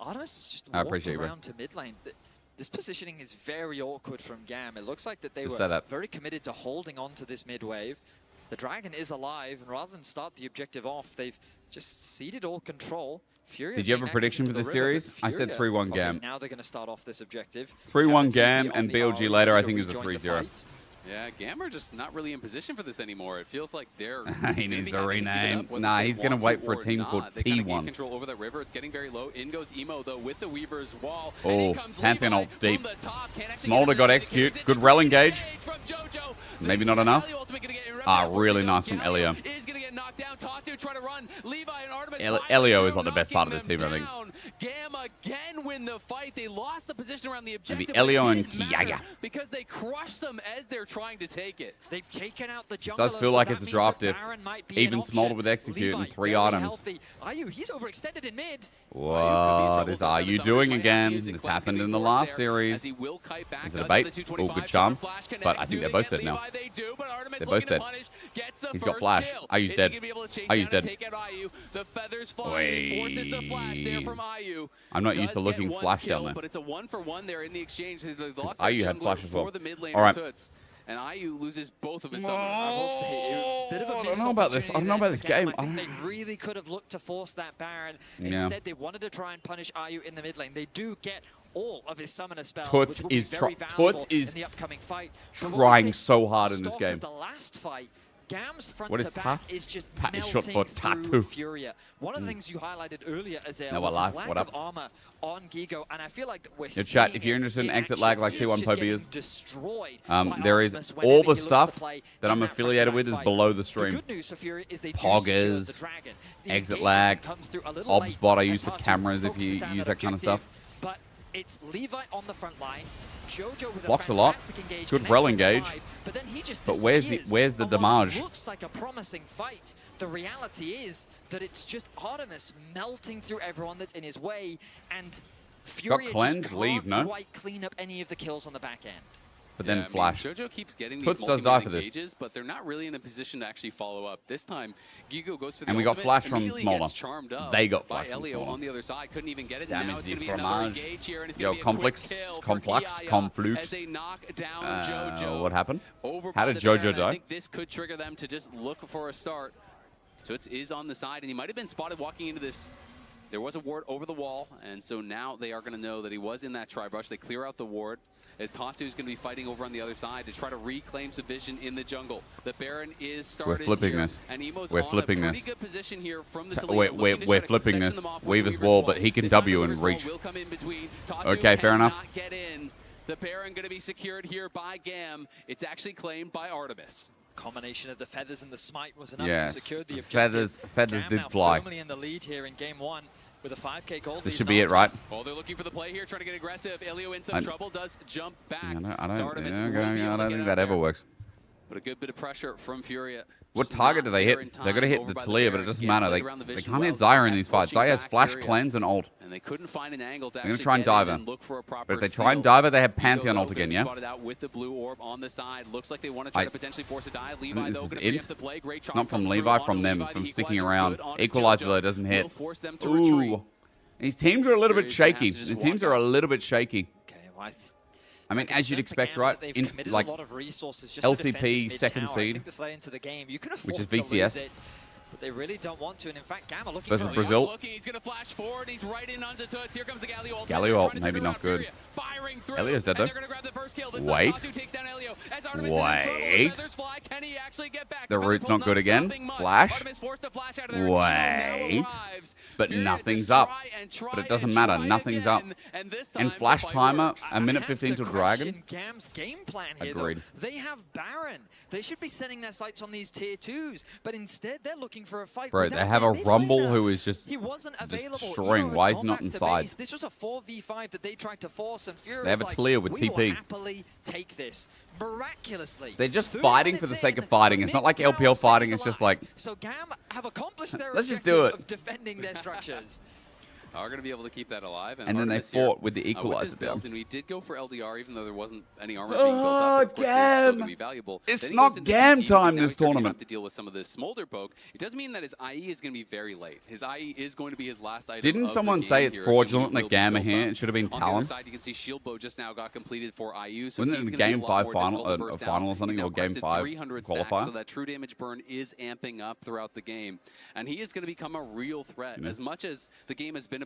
Artemis has just I walked appreciate you, bro. around to mid lane. This positioning is very awkward from GAM. It looks like that they Just say were that. very committed to holding on to this mid wave. The Dragon is alive, and rather than start the objective off, they've just ceded all control. Furia Did you have a gained prediction access for into this the river, series? but I said Furia- 3-1 okay, GAM. now they're going to start off this objective. 3-1 Have the GAM TP on and the BLG RE later, I to think is a rejoin the 3-0. fight. Yeah, GAM are just not really in position for this anymore. It feels like they're he needs to rename. Nah, he's going to wait for a team called They T1. control over the river. It's getting very low. In goes Emo, though, with the Weaver's wall. Oh, Pantheon ult's deep. Smolder got execute. Good rel engage. Maybe not enough. Really nice from Elio. Elio is like the best part of this team, I think. GAM again win the fight. They lost the position around the objective. Maybe Elio and Kiyaga. Because they crushed them as they're trying to take it. They've taken out the It jungle. does feel like it's a draft if even Smolder with execute and 3 items. Ayu, he's overextended in mid. What is Ayu doing again? This happened in the last series. Is it a bait? Oh, good charm. But I think they're both dead now. They're both dead. He's got flash. Ayu's dead. Ayu's dead. Wait. I'm not used to looking flash down there. But it's a 1-for-1 there in the exchange. Ayu had flash as well. All right. And Ayu loses both of his summoners. I don't know about this. I don't know about this game. I think they really could have looked to force that Baron. Yeah. Instead, they wanted to try and punish Ayu in the mid lane. They do get all of his summoner spells, Toots which will be is very valuable in the upcoming fight. trying so hard in this game. The last fight, GAM's front What is to back Pat? is just Pat is melting short for through tattoo. Furia. One of the things you highlighted earlier, Azale, No, was we're live. this lack What of up? armor on Gigo, and I feel like that we're Your chat, seeing if you're it interested in exit action. lag like He T1 just Poby getting is, destroyed there by is Optimus all whenever the he looks to stuff play that in I'm that affiliated front-to-back with is fight. below the The stream. good news for Fury is they do Poggers, secure the dragon. The exit engagement lag, comes through a little obs late bot. I as use the hard to cameras if focus you down use that that kind of objective. stuff. But it's Levi on the front line. Jojo with Blocks a a lot. fantastic engage, Good connects rel on the engage. 5, but then he just But where's disappears. the And while it damage? looks like a promising fight, the reality is that it's just Artemis melting through everyone that's in his way, and Fury cleanse, just leave, can't no? quite clean up any of the kills on the back end. But then Yeah, I mean, flash. Jojo keeps getting these Toots does die for this. engages, but they're not really in a position to actually follow up. This time, Gigo goes for the And we got ultimate, flash from immediately Smolder. gets charmed up They got by flash from Elio Smolder. on the other side. Couldn't even get it. Damage Now it's going to be the another fromage. engage here, and it's Yo, going to be a complex, quick kill complex, for Kiaya conflux. as they knock down Jojo. What happened? Over How by did the Baron. Jojo I die? think this could trigger them to just look for a start. So it is on the side, and he might have been spotted walking into this. There was a ward over the wall, and so now they are going to know that he was in that tri-brush. They clear out the ward, as Tatu is going to be fighting over on the other side to try to reclaim some vision in the jungle. The Baron is started. We're flipping here, this. and Emo's We're on flipping a pretty this. good position here from the We're flipping this. Weaver's wall, but he can W and reach. Okay, fair enough. Get in. The Baron going to be secured here by GAM. It's actually claimed by Artemis. Combination of the feathers and the smite was enough Yes, to secure the objective. feathers GAM did now fly. firmly in the lead here in game 1 with a 5k gold This lead should in be it, right? Artemis. Well, they're looking for the play here, trying to get aggressive. Elio in some trouble, does jump back. I to don't Artemis. think Won't be able to get that out ever there. works. But a good bit of pressure from Furia. What Just target not do they there hit? in They're going to time hit over the by Talia, but it Baron. doesn't Can't matter. play They around the vision can't hit well, so Zyra in back these fights. pushing Zyra has back flash, Furia. cleanse, and ult. And they couldn't find an angle to They're gonna actually try and get in dive and her. look for a proper But if they steal. try and dive her, they have Gigo, Pantheon though, ult gonna again, be yeah? spotted out with the blue orb on the side. Looks like they want to try to potentially force a dive. Levi, this though, is going to int. preempt the play. Great chop Not from comes through Levi, on from them, Levi. from The sticking equalizer around. good on Equalizer, Jojo. though, doesn't hit. Will force them to retreat. Ooh. These teams are a little bit Furia's gonna have shaky. to just These teams walk are a out. little bit shaky. Okay, well, I mean, as you'd expect, right? Like Like a lot of resources just to defend LCP, this second mid tower. I seed, think this late into the game, you can which afford is to lose VCS. it, but they really don't want to. And in fact, GAM are looking Versus for Brazil. He's going to flash forward. He's right in onto Toots. Here comes the Galio ult. Galio They're ult, trying to maybe turn not around good. Furia. Firing through. Elio's dead, And though. they're going to grab the first kill. This Wait. time Tatu takes down Elio. As Artemis is in trouble. Wait. Feathers fly. Can he actually get back? The Feather root's pull not good again. stopping much. Flash. Artemis forced to flash out of there. Wait. But Furia nothing's just up. try and try But it doesn't and matter. try Nothing's up. again. And this And time flash the fight timer, works. a minute I have 15 to till Dragon. question GAM's game plan here, Agreed. though. They have Baron. They should be setting their sights on these tier 2s, but instead they're looking for a fight. Bro, without they have a their mid Rumble laner. who is just He wasn't available. destroying. Emo had Why is gone he not back to inside? base. This was a 4v5 that they tried to force, and Fury They have was a like, Talia with we TP. will happily take this. Miraculously. They're just 30 fighting minutes for the sake in, of fighting. It's mid not like tower LPL fighting. stays It's just alive. like, So GAM have accomplished their let's just objective do it. of defending their structures. Are going to be able to keep that alive. And then they Artemis here, fought with the with equalizer this build, down. and we did go for LDR, even though there wasn't any armor being built up. Of course, it's still GAM! gonna be valuable. It's Then he not goes into GAM TP, time now this he's gonna tournament. have to deal with some of this smolder poke. It does mean that his IE is going to be very late. His IE is going to be his last item. didn't of the someone game say it's here, so he fraudulent will that be GAM are built here? up. It should have been On the Talon. other side, you can see Shield Bow just now got completed for IU. So Wasn't it he's the gonna be Game a 5 lot more final, difficult to burst down. final or something, He's now or Game crested 5 300 stacks, qualifier? so that true damage burn is amping up throughout the game. And he is going to become a real threat. Yeah. As much as the game has been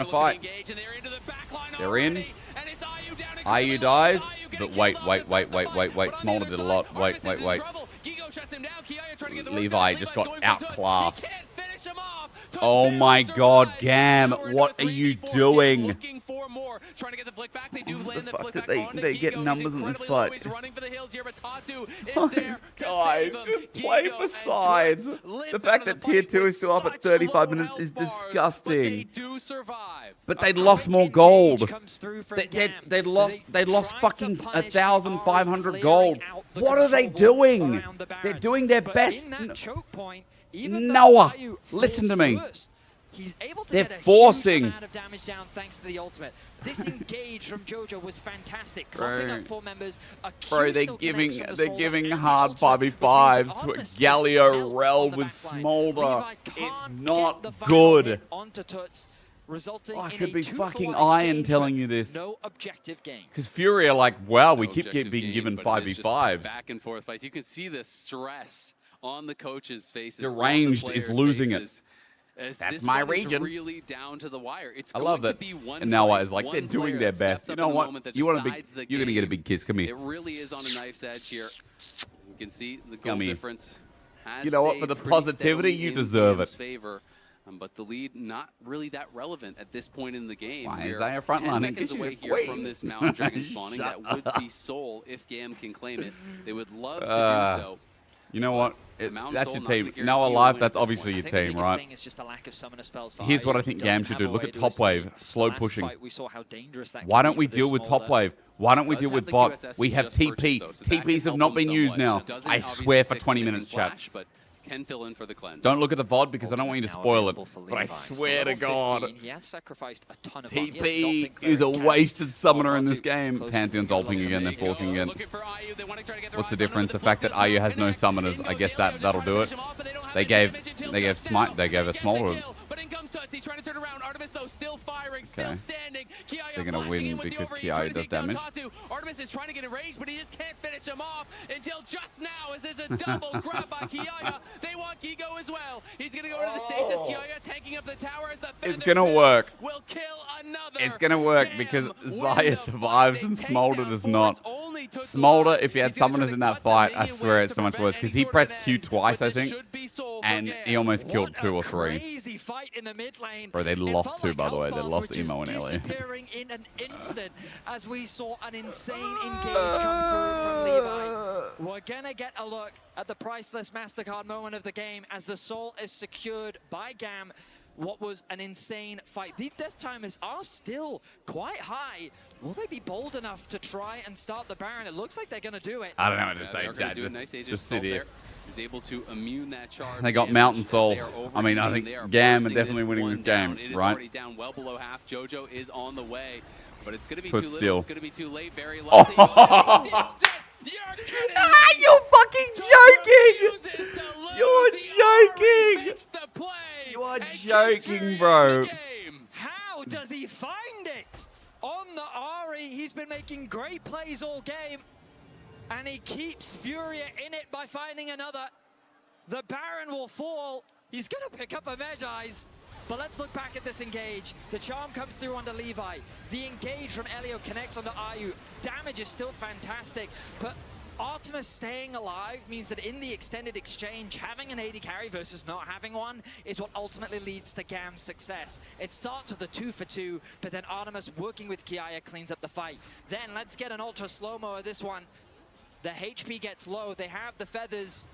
gonna fight. They're in. IU dies. But wait. Smolder did a lot. Wait. Levi just got outclassed. Oh my god, GAM, what are you doing? The fuck did they get numbers in this fight? These guys just play for sides. The fact that tier 2 is still up at 35 minutes is disgusting. But they lost more gold. They lost fucking 1,500 gold. What are they doing? They're doing their best. Noah, listen to me. He's able to They're get a forcing. huge amount of damage down thanks to the ultimate. This engage from Jojo was fantastic. Clumping up 4 members. A Q Bro, still connects from the they're Smolder giving and the hard ultimate, which means 5v5s that to a Artemis just Galio melts Rel on the with backline. Smolder. Levi It's can't not get the final good. hit onto Toots, resulting Oh, I in could a be 2-for-1 fucking Iron exchange, telling but you this. No objective game. Because Fury are like, wow, we No keep objective being game, given but it is just 5v5s. back and forth fights. You can see the stress on the coaches' faces. Deranged on the is players' losing it. faces, as That's this my one is region. really down to the wire. It's I going love to that. be one And now fight, it's like one they're doing player their that best. steps You up know in the what? moment that You want to be? decides the You're gonna get a game. big kiss. Come here. It really is on a knife's edge here. You can see the goal Come here. difference. Has You know what? For stayed the pretty positivity, steadily you in deserve GAM's it. favor. But the lead not really that relevant at this point in the game. Why We're is Isaiah frontlining? 10 seconds Because away she's a here from queen. this Mountain Dragon spawning. Shut That would be Soul if GAM can claim it. They would love to do so. You know what? Mount That's Soul your not gonna team. guarantee Now you a alive, win that's at this obviously point. your I think team, the biggest right? thing is just the lack of summoner spells for Here's what I IU. think Doesn't GAM should have do. a Look way at to top escape. wave. Slow Last pushing. fight, we saw how dangerous that Why can don't be we for this deal with top Smolder. wave? Why don't we Does deal have with the bot? QSS We have just purchased, TP. though, so that can TPs have help not him been used somewhat. now. So doesn't I obviously swear for fix the 20 missing minutes, chat. flash, but can fill in for the cleanse. Don't look at the VOD because I don't want you to Ultimate now spoil it. available for But I Levi. Still swear to level God, 15. He has sacrificed a ton of fun. He has not been TP clearing is a camps. wasted summoner in Ultimate this game. close to Pantheon's the ulting middle. again. They're There you forcing go. again. Looking for IU. They want to try to get their What's the eyes on difference? the The fact that flip IU as has no well. summoners. In I goes guess Elio to that'll try to do it. finish him off, but they don't have They the gave damage until they gave just smite. now. They gave a They get the smaller. kill, but in comes Tuts. He's trying to turn around. Artemis though still firing, still Okay. standing. Kiaya They're gonna flashing win in with the because overheat, Kiaya trying to does take down damage. Tatu. Artemis is trying to get enraged, but he just can't finish him off until just now as there's a double grab by Kiaya. They want Gigo as well. He's gonna go to the stasis. Kiaya tanking up the tower as the It's Feather gonna Bill work. will kill another. It's gonna work Damn, because win Zaya the survives fight. and They take Smolder down does four. not. It's only Toots Smolder, alive. if he had He's gonna try summoners to in that cut the fight, I minion swear wave it's to so much prevent worse because any he sort of pressed an Q end, twice, but I this think, should be Soul for and GAM. he almost killed What 2 a or 3. crazy fight in the mid lane. Bro, they It lost felt 2, like by the way. health They bars lost were just Emo and Ellie. disappearing in an instant as we saw an insane engage come through from Levi. We're gonna get a look at the priceless MasterCard moment of the game as the soul is secured by GAM. What was an insane fight. These death timers are still quite high. Will they be bold enough to try and start the Baron? It looks like they're gonna do it. I don't know what to Yeah, say, they are gonna Chad. do it. Nice Aegis Just Soul sit here. there. Is able to immune that charge. They got damage Mountain as Soul. they are I mean, I overheating. think They are GAM are forcing definitely winning one this game, down. It is right? already down well below half. Jojo is on the way, but it's going to be Foot too little. steal. It's going to be too late. Very Oh. likely. Oh, you're kidding me. You're fucking joking! Refuses to lose. You're The Ari joking! makes the play You are and keeps joking, her in bro. the game. How does he find it? On the Ari, he's been making great plays all game. And he keeps Furia in it by finding another. The Baron will fall. He's going to pick up a Medjai's. But let's look back at this engage. The charm comes through onto Levi. The engage from Elio connects onto IU. Damage is still fantastic, but Artemis staying alive means that in the extended exchange, having an AD carry versus not having one is what ultimately leads to GAM's success. It starts with a 2-for-2, but then Artemis working with Kiaya cleans up the fight. Then let's get an ultra slow-mo of this one. The HP gets low, they have the feathers.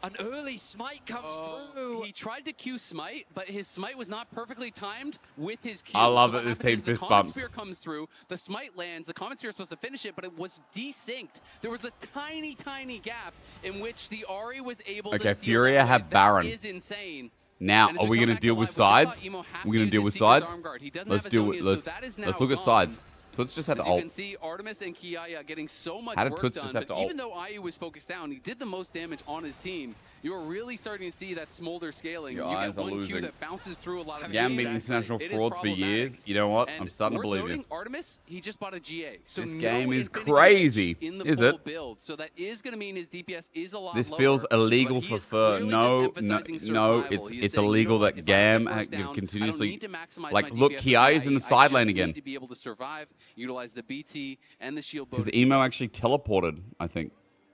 An early smite comes through. He tried to Q smite, but his smite was not perfectly timed with his Q. I love So that what this happens team is the fist Comet bumps. Spear comes through, the smite lands, the Comet Spear is supposed to finish it, but it was desynced. There was a tiny, tiny gap in which the Ari was able to Okay, steal Furia that have away. Baron. That is insane. Now, And as are we come going to back deal live, with we just saw sides? Emo have We're to going to use deal his with Secret's sides? arm guard. He doesn't Let's have do his it. own use, Let's so that is now look at gone. sides. Toots just had As to you can ult. see, Artemis and Kiaya getting so much How did work Toots done, just have but to even ult? though IU was focused down, he did the most damage on his team. You are really starting to see that smolder scaling. Your you eyes get are one Q losing. that bounces through a lot of GAM Gs. being international It is frauds for years. problematic. You know what? And I'm starting to worth believe you. noting, Artemis, he just bought a GA. So This no game is infinity crazy. edge in the Is full it? build. So that is going to mean his DPS is a lot This lower, feels illegal but he for is Spur. clearly No, just no, emphasizing no. survival. He is It's saying, illegal you know what, that if I GAM get forced down, I don't continuously need to maximize like my look. DPS Kiai is with in the IE. side I lane just again need to be able to survive, utilize the BT and the shield bow. because Emo actually teleported. I think.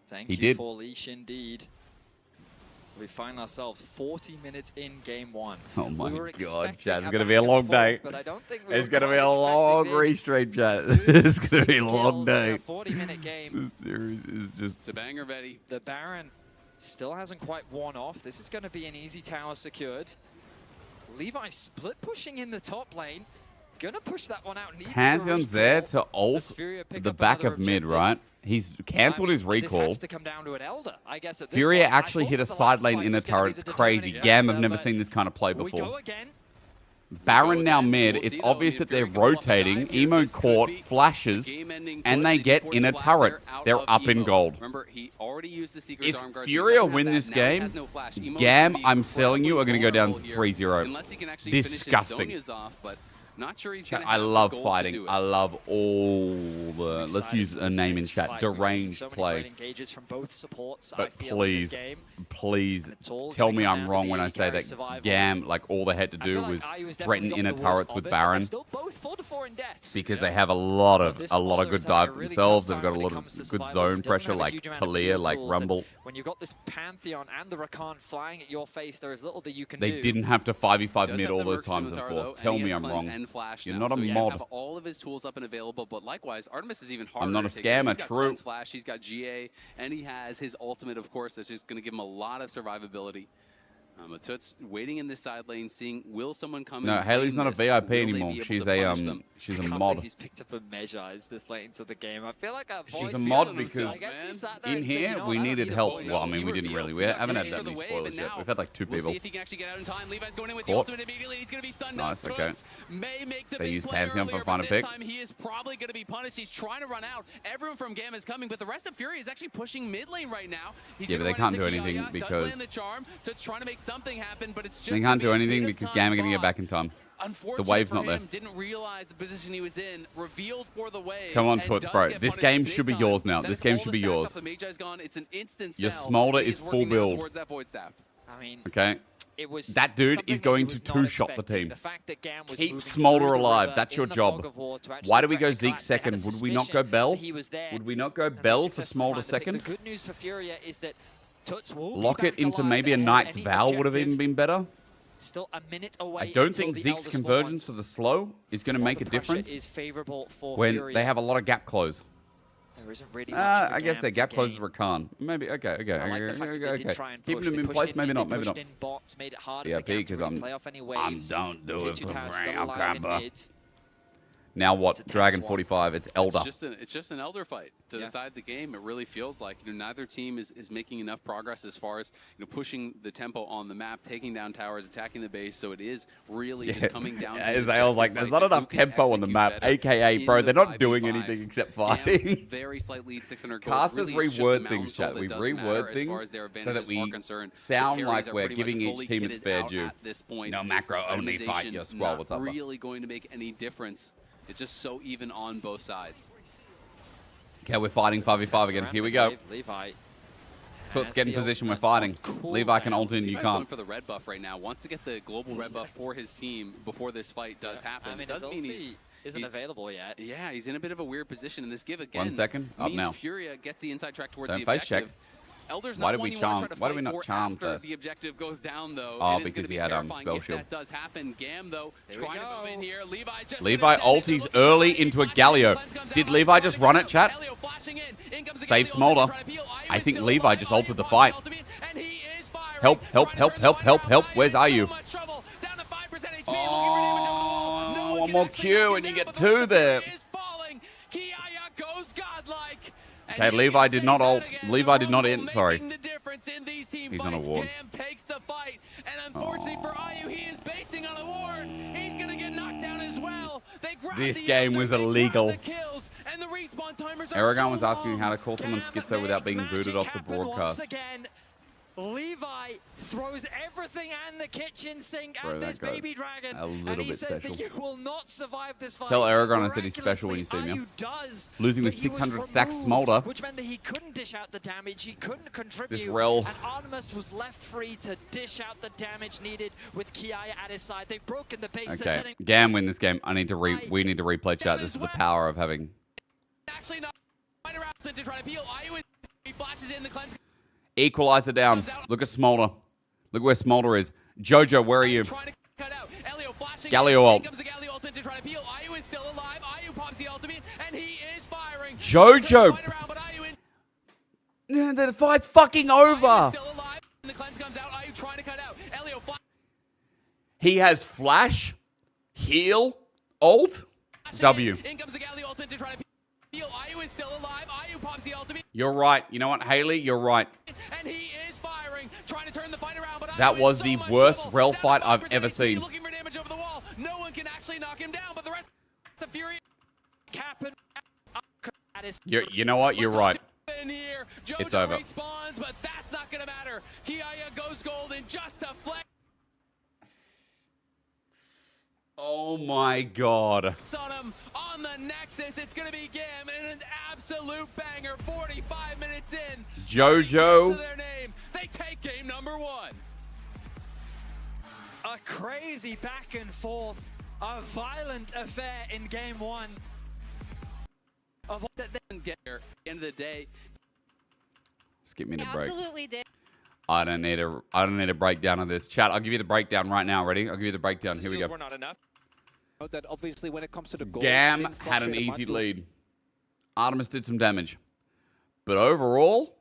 Thank He you did. for Leash indeed. We find ourselves 40 minutes in game one. Oh my We were god, expecting chat! It's a gonna be a back and long forth, day. But I don't think we It's were gonna be a quite long expecting restream, this. chat. It's gonna be a 6 long kills in day. a 40-minute game. This series is just. It's a banger, Betty. The Baron still hasn't quite worn off. This is going to be an easy tower secured. Levi split pushing in the top lane. Gonna push that one out. Needs Pantheon's to there recall. to ult As Furia pick the up back another of mid, objective. right? He's cancelled his This recall. has to come down to an Elder, I guess, at this Furia point. I actually thought hit a the side last lane fight in a was gonna turret. be It's the crazy. determining GAM have factor, never but seen this kind of play we go before. again. Baron now mid. It's obvious that they're rotating. Emo caught, flashes, and they get in a turret. They're up in gold. If Furia win this game, GAM, I'm selling you, are going to go down 3-0. Disgusting. Not sure he's I love fighting. I love all the, let's use a name in chat, deranged play. From both supports, but please, please tell me I'm wrong when I say that GAM, like all they had to do was threaten inner turrets with Baron, because they have a lot of good dive themselves. They've got a lot of good zone pressure, like Talia, like Rumble. When you've got this Pantheon and the Rakan flying at your face, there is little that you can do. They didn't have to 5v5 mid all those times in Force. Tell me I'm wrong. You're not a mod. Have all of his tools up and available, but likewise, Artemis is even harder. I'm not a scammer, true. Flash, he's got GA, and he has his ultimate, of course, that's just going to give him a lot of survivability. Toots waiting in this side lane, seeing will someone come in. No, Haley's not a VIP anymore. She's a mod. He's picked up a Mejai's this late into the game. I feel like she's a mod because in here we needed help. Well, I mean, we didn't really. We haven't had that many spoilers yet. We've had like 2 people. See if he can actually get out in time. Levi's going in with the ultimate immediately. He's going to be stunned. Nice, okay. They use Pantheon for fun to pick. He is probably going to be punished. He's trying to run out. Everyone from GAM is coming, but the rest of Fury is actually pushing mid lane right now. Yeah, but they can't do anything because trying to make something happen, but it's just they can't do anything because GAM are going to get back in time. The wave's not there. Didn't realize the position he was in. Revealed for the wave. Come on, Toots, bro. This game should be yours now. This game should be yours. Your Smolder is full build. I mean, okay. That dude is going to 2-shot the team. The fact that GAM was Keep Smolder alive. That's your job. Why do we go Zeke second? Would we not go Bell? Would we not go Bell to Smolder second? The good news for Furia is that Toots will lock it into maybe a Knight's Vow would have even been better. Still a minute away. I don't think Zeke's convergence to the slow is going to make a difference when they have a lot of gap close. There isn't really I guess their gap closes Rakan. Maybe, okay. Keeping him in place, maybe not. Yeah, because I'm don't do it for free. I'll grab. Now what? Dragon 45. It's Elder. It's just an Elder fight to decide the game. It really feels like neither team is making enough progress as far as pushing the tempo on the map, taking down towers, attacking the base. So it is really just coming down. As I was like, there's not enough tempo on the map. AKA, bro, they're not doing anything except fighting. Very slight lead, 600 gold. Casters reword things, chat. We reword things so that we sound like we're giving each team its fair due. No macro only fight your squad. What's up? Really going to make any difference. It's just so even on both sides. Okay, we're fighting 5v5 again. Here we go. Toots, get in position. We're fighting. Levi can ult in. You can't. Going for the red buff right now. Wants to get the global red buff for his team before this fight does happen. I mean, it does mean he's available yet. Yeah, he's in a bit of a weird position. And this give again. 1 second. Up now. Furia gets the inside track towards the objective. Face check. Elder's why did we charm? Why do we not charm after first? The objective goes down though. Oh, because he had spell shield. That does happen. GAM though trying to move in here. Levi ulties early into a Galio. Did Levi just run it, chat? Save Smolder. I think Levi just ulted the fight. Help! Where's are you? Oh, one more Q and you get 2 there. Okay, Levi did not ult. Levi did not int, sorry. He's on a ward. Takes the fight, and unfortunately for IU, he is basing on a ward. He's gonna get knocked down as well. This game was illegal. Aragon was asking how to call someone schizo without being booted off the broadcast. Levi throws everything and the kitchen sink at this baby dragon, and he says that you will not survive this fight. Tell Aragon I said he's special when you see him. Losing with 600 stacks Smolder. Which meant that he couldn't dish out the damage, he couldn't contribute. This rel. And Artemis was left free to dish out the damage needed with Kiaya at his side. They've broken the base. Okay, GAM win this game. We need to replay chat. This is the power of having. Actually not right around to try to peel. IU flashes in the cleanse. Equalizer down. Look at Smolder. Look where Smolder is. Jojo, where are you? Galio ult. Jojo! The fight's fucking over! He has flash, heal, ult, W. You're right. You know what, Haley? You're right. And he is firing, trying to turn the fight around, but that was the worst rel fight I've ever seen. knock him down, but the rest of Fury. Cap and You know what? You're right. In here. It's Jojo over. respawns, but that's not going to matter. Kiaya goes golden just to flex Oh my God. on him on the Nexus. It's going to be GAM and an absolute banger. 45 minutes in. Jojo. To their name. They take game number 1. a crazy back and forth, a violent affair in game 1. Of that they Get here. At the end of the day, Skip me They the break. absolutely did. I don't need a breakdown of this. Chat, I'll give you the breakdown right now. Ready? I'll give you the breakdown. Here we Steals go. were not enough. Note that obviously when it comes to the goal, GAM getting had an frustrated might easy be- lead. Artemis did some damage. But overall,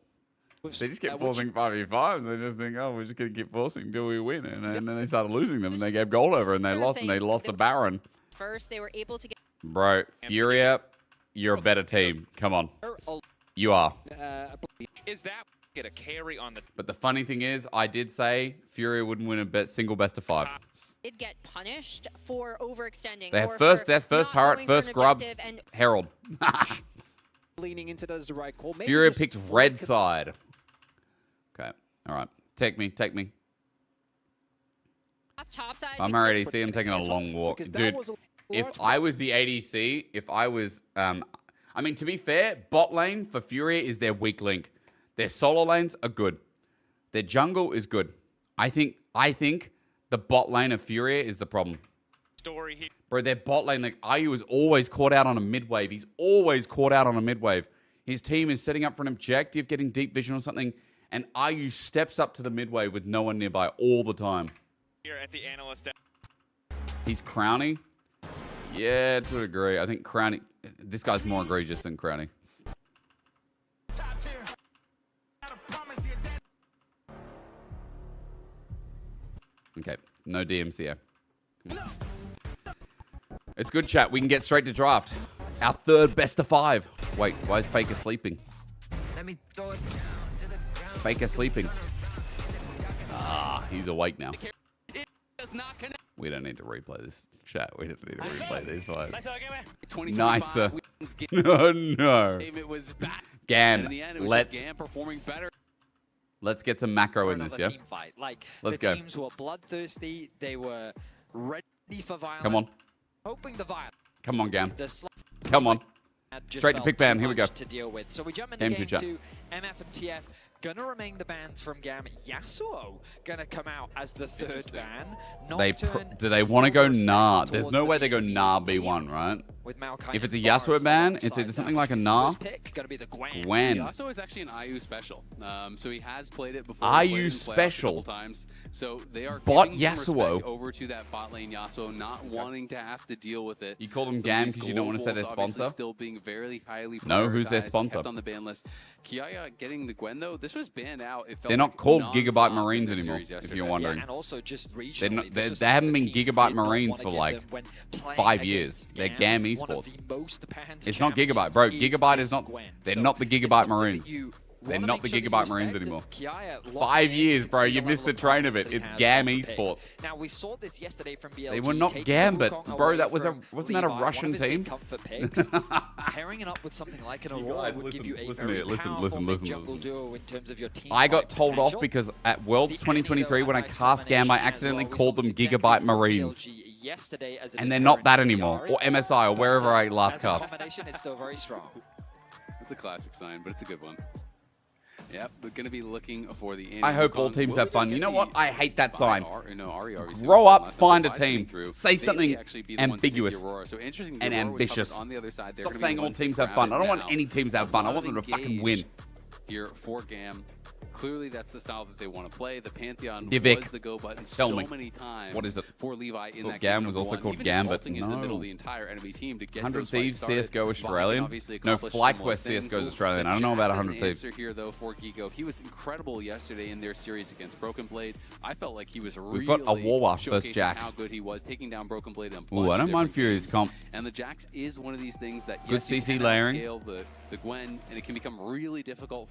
with- they just kept which- forcing 5v5s. They just think, oh, we're just going to keep forcing until we win. And then they started losing them, and they gave gold over, and they lost, and they lost to Baron. First, they were able to get Bro, Furia, you're a better team. Come on. You are. Is that get a carry on the But the funny thing is, I did say Furia wouldn't win a single best of 5. did get punished for overextending. They have or first for death, first not turret, going for an first grubs, objective, and Herald. leaning into that as the right call. Maybe Furia just picked flick red it- side. Okay, all right. Take me. top side. I'm which was already see. I'm taking a long walk, because that dude. was a If large I was the ADC, if I was, I mean, to be fair, bot lane for Furia is their weak link. Their solo lanes are good. Their jungle is good. I think the bot lane of Furia is the problem. story here. Bro, their bot lane, like, IU is always caught out on a mid wave. He's always caught out on a mid wave. His team is setting up for an objective, getting deep vision or something, and IU steps up to the mid wave with no one nearby all the time. Here at the analyst. He's Crowny. Yeah, to a degree. I think Crowny, this guy's more egregious than Crowny. Okay, no DMC here. It's good, chat. We can get straight to draft. Our third best of 5. Wait, why is Faker sleeping? Let me throw it down to the ground. Faker sleeping. Ah, he's awake now. does not connect. We don't need to replay this, chat. We don't need to replay these 5. 2025 Nicer. wins game. No. It was back. GAM, And in the end, it was let's just GAM performing better. get some macro for in this, another yeah? team fight. Like Let's the go. teams were bloodthirsty. They were ready for violence. Come on. Hoping the violence. Come on, GAM. The sl- Come on. had just Straight to felt pick ban. too Here we go. much to deal with. So we jump into Game game 2, chat. 2. MF and TF gonna remain the bans from GAM. Yasuo gonna come out as the third Interesting. ban. Do they want to go Nocturne nah? stands There's towards no the way they go Vietnamese nah team B1, right? With Maokai If it's a and Yasuo Forest ban, it's alongside either something that. like a nah. First pick gonna be the Gwen. When? Yasuo is actually an IU special, so he has played it before. IU played it in playoffs special? a couple times. So they are Bot giving some Yasuo. respect over to that bot lane Yasuo, not wanting to have to deal with it. You call them Some of GAM these because you don't want to say their globals obviously sponsor? Still being very highly No, who's their prioritized, sponsor? kept on the ban list. Kiaya getting the Gwen though, this was banned out. It felt They're not like called nonstop Gigabyte in Marines their anymore, series if yesterday. you're wondering. Yeah, and also just regionally. They're not- this was they haven't something been the teams Gigabyte did not Marines wanna for give like them when playing 5 years. against They're GAM, GAM one of esports. the most banned It's not champions Gigabyte, bro. is Gigabyte is not. Gwen. They're So not the it's Gigabyte something that Marines. you They're wanna not make the sure that you Gigabyte Marines respect, anymore. and Kiaya 5 locked years, in, bro. see You the missed level the train of confidence it. he It's has GAM on the pick. esports. Now we saw this yesterday from BLG. They were not taking GAM, but, Wukong bro, away that was a- from wasn't that a Levi, Russian one of his big team? comfort picks. Pairing it up with something like an Aurora would give you a listen very here, listen, powerful listen, listen, mid-jungle listen. duo in terms of your team I got fight told off potential. because at Worlds The Annie, 2023, though, when a I nice cast GAM, I combination as accidentally well. We called saw them this exactly Gigabyte from Marines. BLG yesterday as a And they're deterrent not that to anymore. Yari. Or MSI, or wherever I last As a cast. combination, it's still very strong. It's a classic sign, but it's a good one. Yep, we're going to be looking for the I hope Wukong. all teams Will have we just fun. get You know the what? I hate that buy sign. No, Ari obviously Grow was up, last time, so find a Vi's coming team. through. Say They something may actually be the ones to take the ambiguous Aurora. So interesting, and Aurora was ambitious. covered on the other side. They're Stop gonna be saying the all ones to teams have grab fun. it I don't want now. any teams to have A fun. I lot want of them to fucking engage win. Here for GAM. Clearly, that's the style that they want to play. The Pantheon Divik, was the go button tell so me. many times. What is it? For Levi in Thought that GAM game was number also one. called Even GAM, just but ulting into the middle of no. the entire enemy team to get 100 those fights Thieves started. CSGO Vi Australian? can obviously No, accomplish FlyQuest similar things. CSGO is Australian. I don't know about Jax as 100 an Thieves. answer here though for Gigo. He was incredible yesterday in their series against Broken Blade. I felt like he was We've really got a Warwa versus showcasing Jax. how good he was, taking down Broken Blade in a Ooh, bunch I of don't mind different Fury's games. comp. And the Jax is one of these things that Good yes, you CC can layering. scale the Gwen, and it can become really difficult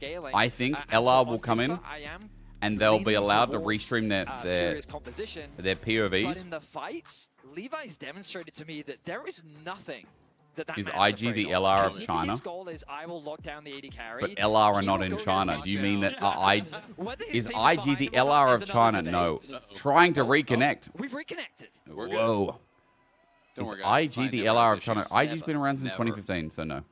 scaling. I think And so LR on will come in paper, I am and they'll be leaning allowed to towards, restream their Furia's composition. their But POVs. in the fights, Levi's demonstrated to me that there is nothing that Is man's IG afraid the of. LR of Because if China? his goal is I will lock down the AD carry. But LR are he not will in go down China. lock Do you down. mean that Whether his is team is IG the behind him or not LR is of another China? debate. No. Trying to reconnect. We've reconnected. We're good. Whoa. Don't Is worry, guys. IG Fine, the never LR has of China? issues. IG's been around since Never. 2015, so no.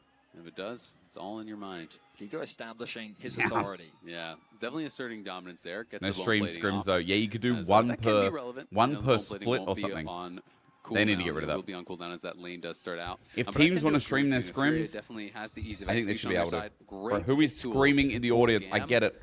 If it does, it's all in your mind. Gigo establishing his authority. Yeah, definitely asserting dominance there. Gets No the lone stream plating scrims off. though. Yeah, you could do As, one that can be per relevant. one You know, the per lone plating split won't or be something. on They need to cooldown. get rid of It that. will be on cooldown as that lane does start out. If But I teams tend wanna to agree stream with their you. Furia scrims, definitely has the ease of I think they should execution be on able their to. side. Great Bro, who is tools screaming in the for audience? I GAM. get it.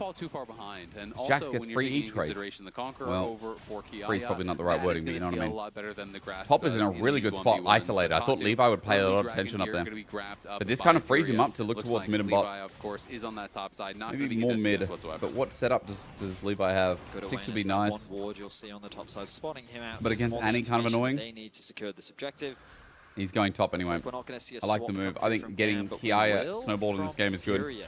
fall too far behind. And Jax also, gets when you're free taking E-trade. into consideration the Conqueror Well, over for Kiaya, free's probably not the right wording, but you know what I mean. A lot better than the grass Top is in does a really these good spot, 1v1s, isolated. I but thought Tatu, Levi would play a early lot of Dragon tension up here there. gonna be grabbed up But this by kind of frees him Furia. up to look Looks towards like mid and Levi, bot. of course, is on that top side. Not going to Maybe be more getting mid. this whatsoever. But what setup does Levi have? Good 6 would awareness, be that nice. One ward you'll see on the top side, spotting him out. But gives against them all the Annie, kind of information that annoying. They need to secure this objective. He's going top Looks anyway. like we're not going to see a I like swap the come move. through I think from getting GAM, but we Kiaya will snowballed in this from game is good. Furia.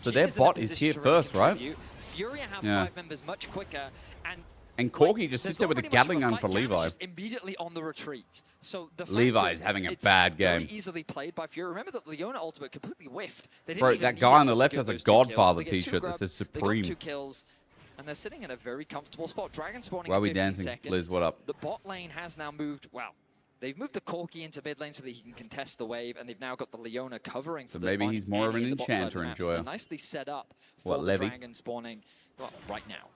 So their bot is here first, right? Furia have Yeah. 5 members much quicker, And Corky just sits there with a Gatling gun for Levi. Just immediately on the retreat. So the fact Levi that is having a it's bad very game. easily played by Furia. Remember that Leona ultimate completely whiffed. They didn't Bro, even that need guy it on the to left secure has a those 2 kills. Godfather They get 2 t-shirt that grabs, says they got Supreme. 2 kills, and they're sitting in a very comfortable spot. Dragon spawning Why are in we 15 dancing? seconds. Liz, what up? The bot lane has now moved, well, they've moved the Corki into mid lane so that he can contest the wave, and they've now got the Leona covering for So the maybe bot he's more of and an the bot side of enchanter the map. So enjoyer. they're nicely set up for What, the Levy? Dragon spawning right now.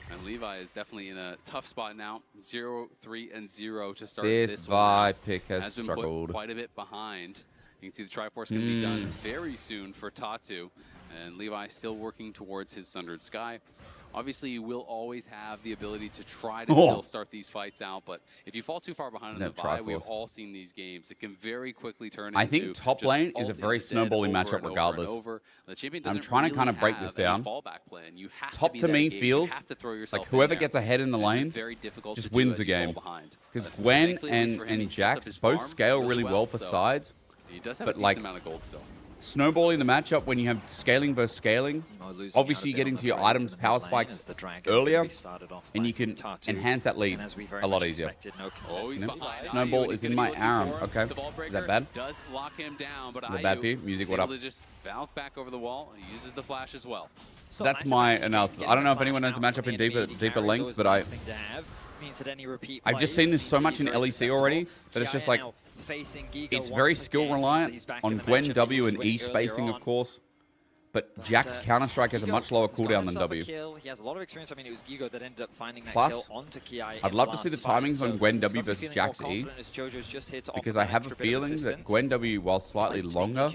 And Levi is definitely in a tough spot now. 0-3-0 to start This this Vi one. pick has Been struggled. put quite a bit behind. You can see the Triforce going to be done very soon for Tatu. And Levi still working towards his Sundered Sky. Obviously, you will always have the ability to try to still start these fights out, but if you fall too far behind in the Vi, we've all seen these games. It can very quickly turn into... I think top lane is a very snowballing matchup regardless. I'm trying to kind of break this down. Top to me feels like whoever gets ahead in the lane just wins the game. Because Gwen and Jax both scale really well for sides, but like snowballing the matchup when you have scaling versus scaling, obviously you get into your items power spikes earlier, and you can enhance that lead a lot easier. Snowball is in my arm. Okay, is that bad? Is that bad for you? Music, what up? Just bounce back over the wall. He uses the flash as well. That's my analysis. I don't know if anyone knows the matchup in deeper length, but I've just seen this so much in LEC already that it's just like, it's very skill reliant on Gwen W and E spacing, of course. But Jack's Counter-Strike has a much lower cooldown than W. He has a lot of experience. I mean, it was Gigo that ended up finding that Plus, kill onto Ki I'd love to see the timings on Gwen W versus Jack's E, because I have a feeling that Gwen W, while slightly longer,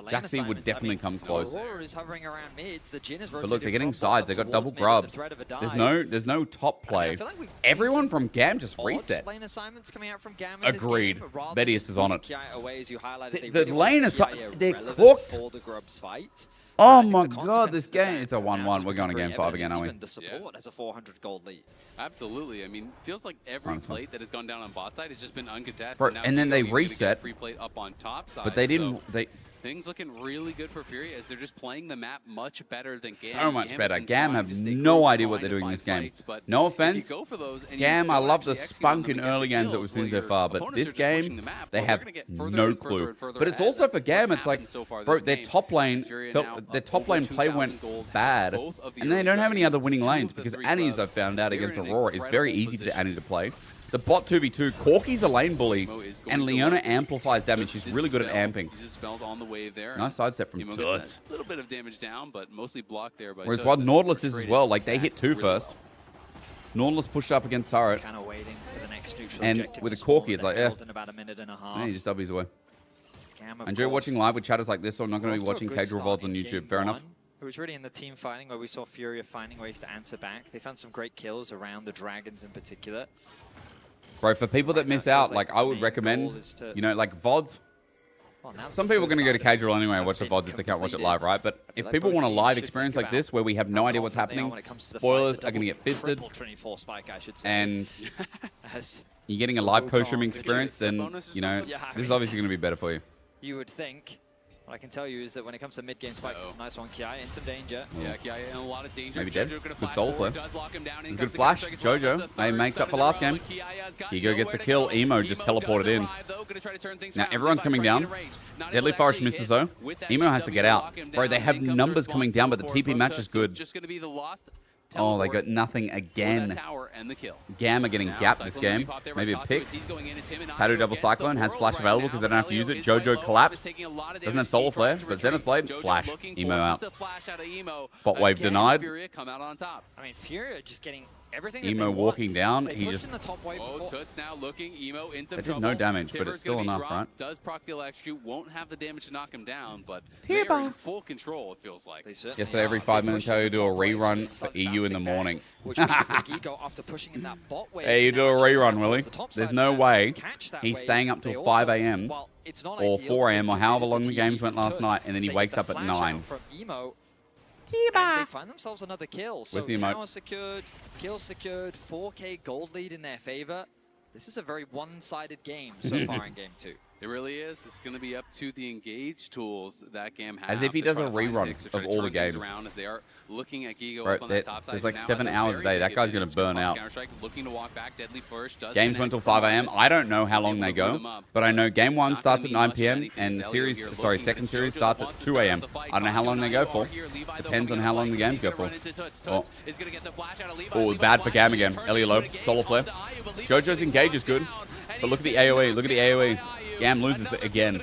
Jack's E would definitely come close. But look, they're getting sides. They got double grubs. There's no top play. Everyone from GAM just reset. Agreed. Bedius is on it. The lane is... They're cooked. Oh my god, this game. It's a 1-1. We're going to game 5 again, aren't we? The support has a 400 gold lead. Absolutely. I mean, feels like every plate that has gone down on bot side has just been uncontested. Bro, and then they reset. Free plate up on top side, but they didn't... Things looking really good for Fury as they're just playing the map much better than GAM. So much better. GAM have no idea what they're doing in this game. No offense, GAM, I love the spunk in early games that we've seen so far, but this game, they have no clue. But it's also for GAM, it's like, bro, their top lane play went bad, and they don't have any other winning lanes, because Annie's, I've found out, against Aurora, is very easy for Annie to play. The bot 2v2, Corky's a lane bully, and Leona amplifies damage. She's really good at amping. Nice sidestep from Toots. A little bit of damage down, but mostly blocked there by Whereas what Nautilus is as well, like they hit 2 first. Nautilus pushed up against turret. And with a Corky, it's like, yeah. And he just W's away. I enjoy watching live with chatters like this, so I'm not going to be watching casual VODs on YouTube. Fair enough. It was really in the team fighting where we saw Furia finding ways to answer back. They found some great kills around the dragons in particular. Bro, for people that miss out, like, I would recommend, you know, like, VODs. Some people are going to go to casual anyway and watch the VODs if they can't watch it live, right? But if people want a live experience like this where we have no idea what's happening, spoilers are going to get fisted, and you're getting a live co-streaming experience, then, you know, this is obviously going to be better for you. You would think. What I can tell you is that when it comes to mid-game spikes, it's a nice one. Ki in some danger. Yeah, Ki in a lot of danger. Maybe dead. Good soul flare. Good flash. Jojo. He makes up for last game. Gigo gets a kill. Emo just teleported in. Now everyone's coming down. Deadly Forest misses though. Emo has to get out. Bro, they have numbers coming down, but the TP match is good. Oh, they got nothing again. GAM are getting gapped this game. Maybe a pick. Tadu double Cyclone has flash available because they don't have to use it. Jojo collapse. Doesn't have solar flare, but Zenith Blade, flash. Emo out. Bot wave denied. I mean, Furia just getting everything. Emo walking down. He just... Toots now looking. Emo in some They did no damage, but it's still enough, right? Does proc the electro, won't have the damage to knock him down, but they're in full control, it feels like. Yesterday, every 5 minutes, I do a rerun for EU in the morning. Which means that Gigo, after pushing in that bot wave, hey, you do a rerun, Willie. There's no way he's staying up till 5 a.m. or 4 a.m. or however long the games went last night, and then he wakes up at 9. They find themselves another kill. So the tower secured, kill secured, 4K gold lead in their favor. This is a very one-sided game so far in game 2. It really is. It's going to be up to the engage tools that GAM has. As if he does a rerun of all the games. As they are looking at Gigo Bro, up on the top side. there's like 7 hours a day. That guy's going to burn out. Looking to walk back. Deadly Flourish does Games went till 5 a.m. I don't know how long they go, but I know game 1 starts at 9 p.m. and the series, second series starts at 2 a.m. I don't know how long they go for. Depends on how long the games go for. Oh, bad for GAM again. Ellie low. Solar flare. Jojo's engage is good, but look at the AoE. Look at the AoE. GAM loses it again.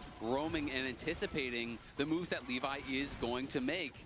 roaming and anticipating the moves that Levi is going to make.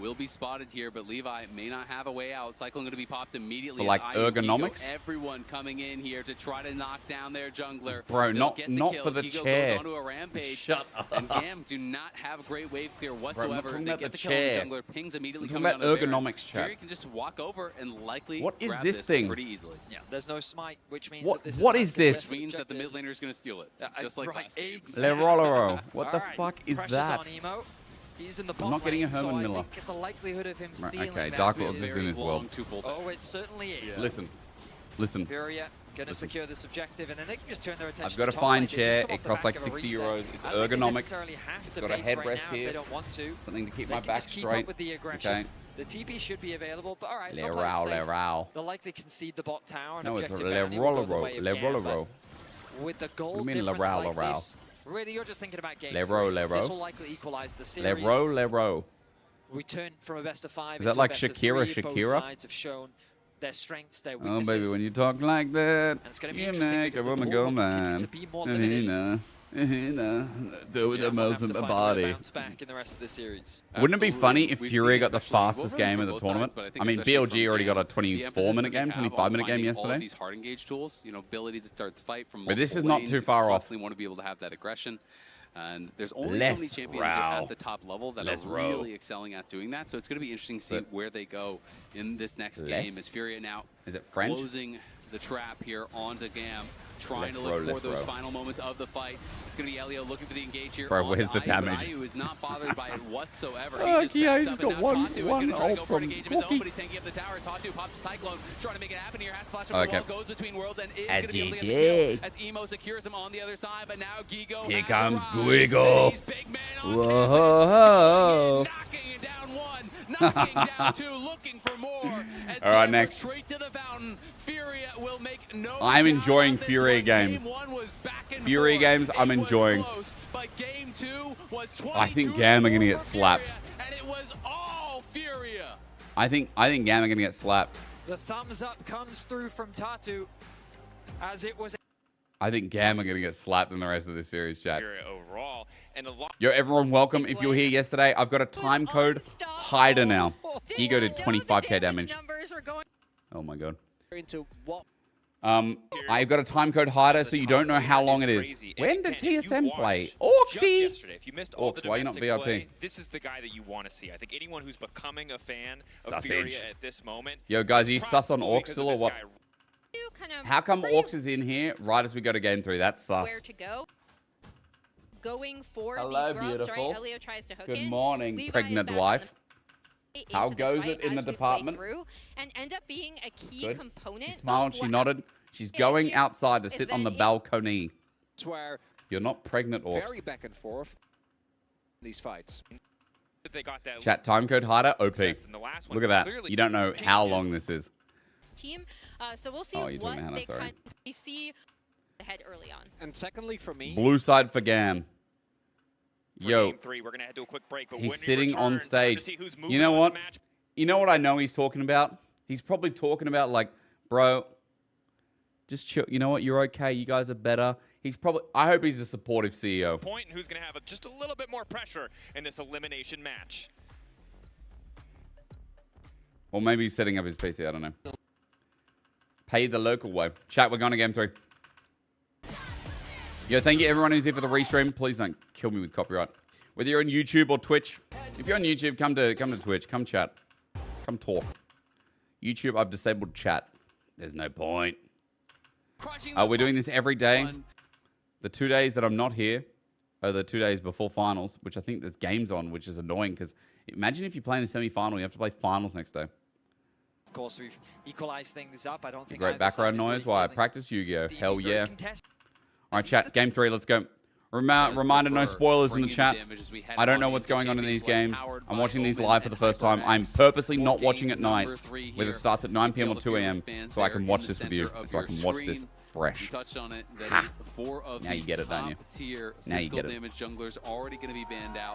will be spotted here, but Levi may not have a way out. Cyclone going to be popped immediately. For, like, as IU, ergonomics? Kiko, everyone coming in here to try to knock down their jungler. Bro, They'll not get the not kill. for the Kiko chair. goes onto a rampage. Shut up. And GAM do not have great wave clear whatsoever. talking They about get the the kill on the chair. jungler. Pings immediately I'm coming talking out about of Baron. ergonomics, chat. Fury can just walk over and likely What is grab this thing? pretty easily. Yeah, there's no smite, which means What- that this what is is this? Which means that the mid laner is going to steal it, just like right, last game. Le Rollero. What the Alright, fuck is pressure's that? on Emo. He's in the I'm bot not getting a lane, so Herman I Miller. think the likelihood of him Right, stealing okay, that Dark is Wolves is in Very his long world. twofold Oh, it certainly is. Yeah. Listen. Furia going to secure this objective, and then they can just turn their attention I've got a to fine top lane. They just chair. come off It the costs back like of a 60 reset. euros. It's I don't think they ergonomic. necessarily have to Got a base right headrest now if here. they don't want to. Something to keep They my can back just keep straight. up with the aggression. Okay. The TP should be available, but all right, Le they'll play it row, safe. le row. They'll likely concede the bot tower. No, it's objective le bounty will go roller the row. way of Le GAM, roller but row. with the goal What do you mean, difference le row, like le row? this, really, you're just thinking about game Le 3. row, le row. This will likely equalize the Le series. row, le row. We turn from a best of 5 Is that into like a best of Shakira, 3. Both Shakira? sides have shown their strengths, their Oh, weaknesses. baby, when you talk like that, And it's gonna be you interesting make a because the woman pool go will continue man. to be more limited. Do with the We'll most have in to the find a way to body. bounce back in the rest of the series. Wouldn't it be funny if We've Fury seen, got the especially fastest we're game rooting of for the both tournament? sides, but I think I mean, especially BLG from already got a GAM, the 24-minute emphasis game, that they have 25-minute on game finding all of yesterday. these hard engage tools, you know, ability to start the fight from But this multiple is not lanes. too You far off. constantly want to be able to have that aggression. And there's only Less so many champions who row. are at the top level that Less are row. really excelling at doing that. So it's going to be interesting to see But where they go in this next less? game. As Furia now Is it French? closing the trap here onto GAM, trying Less to row, look for less those row. final moments of the fight. It's going to be Elio looking for the engage here. Bro, on where's the Ayu, damage? But Ayu is not bothered by it whatsoever. Oh, He just yeah, backs he's up, got and now one Tatu is going to try to ult go for from an engage of his own, Cookie. but he's tanking up the tower. Tatu pops the Cyclone, trying to make it happen here. Has to flash over Okay. the wall, goes between worlds, and is going to be able to get the GG. kill as Emo secures him on the other side. But now Gigo Here has comes arrived, Guigo. and he's big man on Whoa. campus, knocking it down 1, knocking down 2, looking for more. As All right, GAM next. retreat to the fountain. Furia will make no I'm doubt enjoying about this Furia one. games. Game 1 was back and Furia forth. games, I'm It was enjoying. close, but game 2 was I think 22 GAM are gonna for get slapped. Furia, and it was all Furia. I think GAM are gonna get slapped. The thumbs up comes through from Tatu as it was. I think GAM are gonna get slapped in the rest of this series, chat. Furia overall, and a lot. Yo, everyone, welcome. If you were here yesterday, I've got a time code hider now. Gigo did 25k damage. Numbers are going. Oh my god. Into what? I've got a time code hider, so you don't know how long it is. Crazy. When And did again, if you TSM play? watched just Orcsy! yesterday, if you missed all the Orcs, why you not domestic VIP? play, this is the guy that you want to see. I think anyone who's becoming a fan of Sausage. Furia at this moment. Yo, guys, are you sus on probably Orcs because still of or this what? guy. Kind of How come pretty Orcs is in here right as we go to game 3? That's sus. where to go? Going for Hello, these grubs, beautiful. right? Elio tries to hook Good in. morning, Levi is pregnant back on wife. the How into this goes fight it in as the we play department? through, and end up being a key Good. component. She smiled, of she what nodded. She's going here outside to is sit on the that it- balcony. It's where You're not pregnant, Orcs. very back and forth in these fights. They got that Chat, time code hider, OP. success in the last one, Look at which that. clearly You don't know how changes. long this is. team. So we'll see Oh, you're what talking to Hannah, they sorry. we see ahead early on. And secondly, for me, Blue side for GAM. For Yo, game 3, we're gonna head to a quick break, but he's when we sitting on return, time to stage. see who's You moving know on what? the match. You know what I know he's talking about? He's probably talking about like, bro, just chill. You know what? You're okay. You guys are better. He's probably, I hope he's a supportive CEO. Point and who's gonna have just a little bit more pressure in this elimination match. Or maybe he's setting up his PC. I don't know. Pay the local way. Chat, we're going to game 3. Yo, thank you everyone who's here for the restream. Please don't kill me with copyright. Whether you're on YouTube or Twitch. If you're on YouTube, come to Twitch. Come chat. Come talk. YouTube, I've disabled chat. There's no point. We're doing this every day. The 2 days that I'm not here are the 2 days before finals, which I think there's games on, which is annoying because imagine if you play in a semi-final, you have to play finals next day. Of course, we've equalized things up. I don't think Great either background side is noise really while I feeling practice Yu-Gi-Oh! deeply Hell very yeah. contested. All right, chat. Game 3. Let's go. Reminder, no spoilers in the chat. I don't know what's going on in these games. I'm watching these live for the first time. I'm purposely not watching at night, whether it starts at 9 p.m. or 2 a.m., so I can watch this with you, so I can watch this fresh. Touched on it. Ha. Four of Now you these get it, don't you? top-tier Now you physical get it. damage junglers already going to be banned out.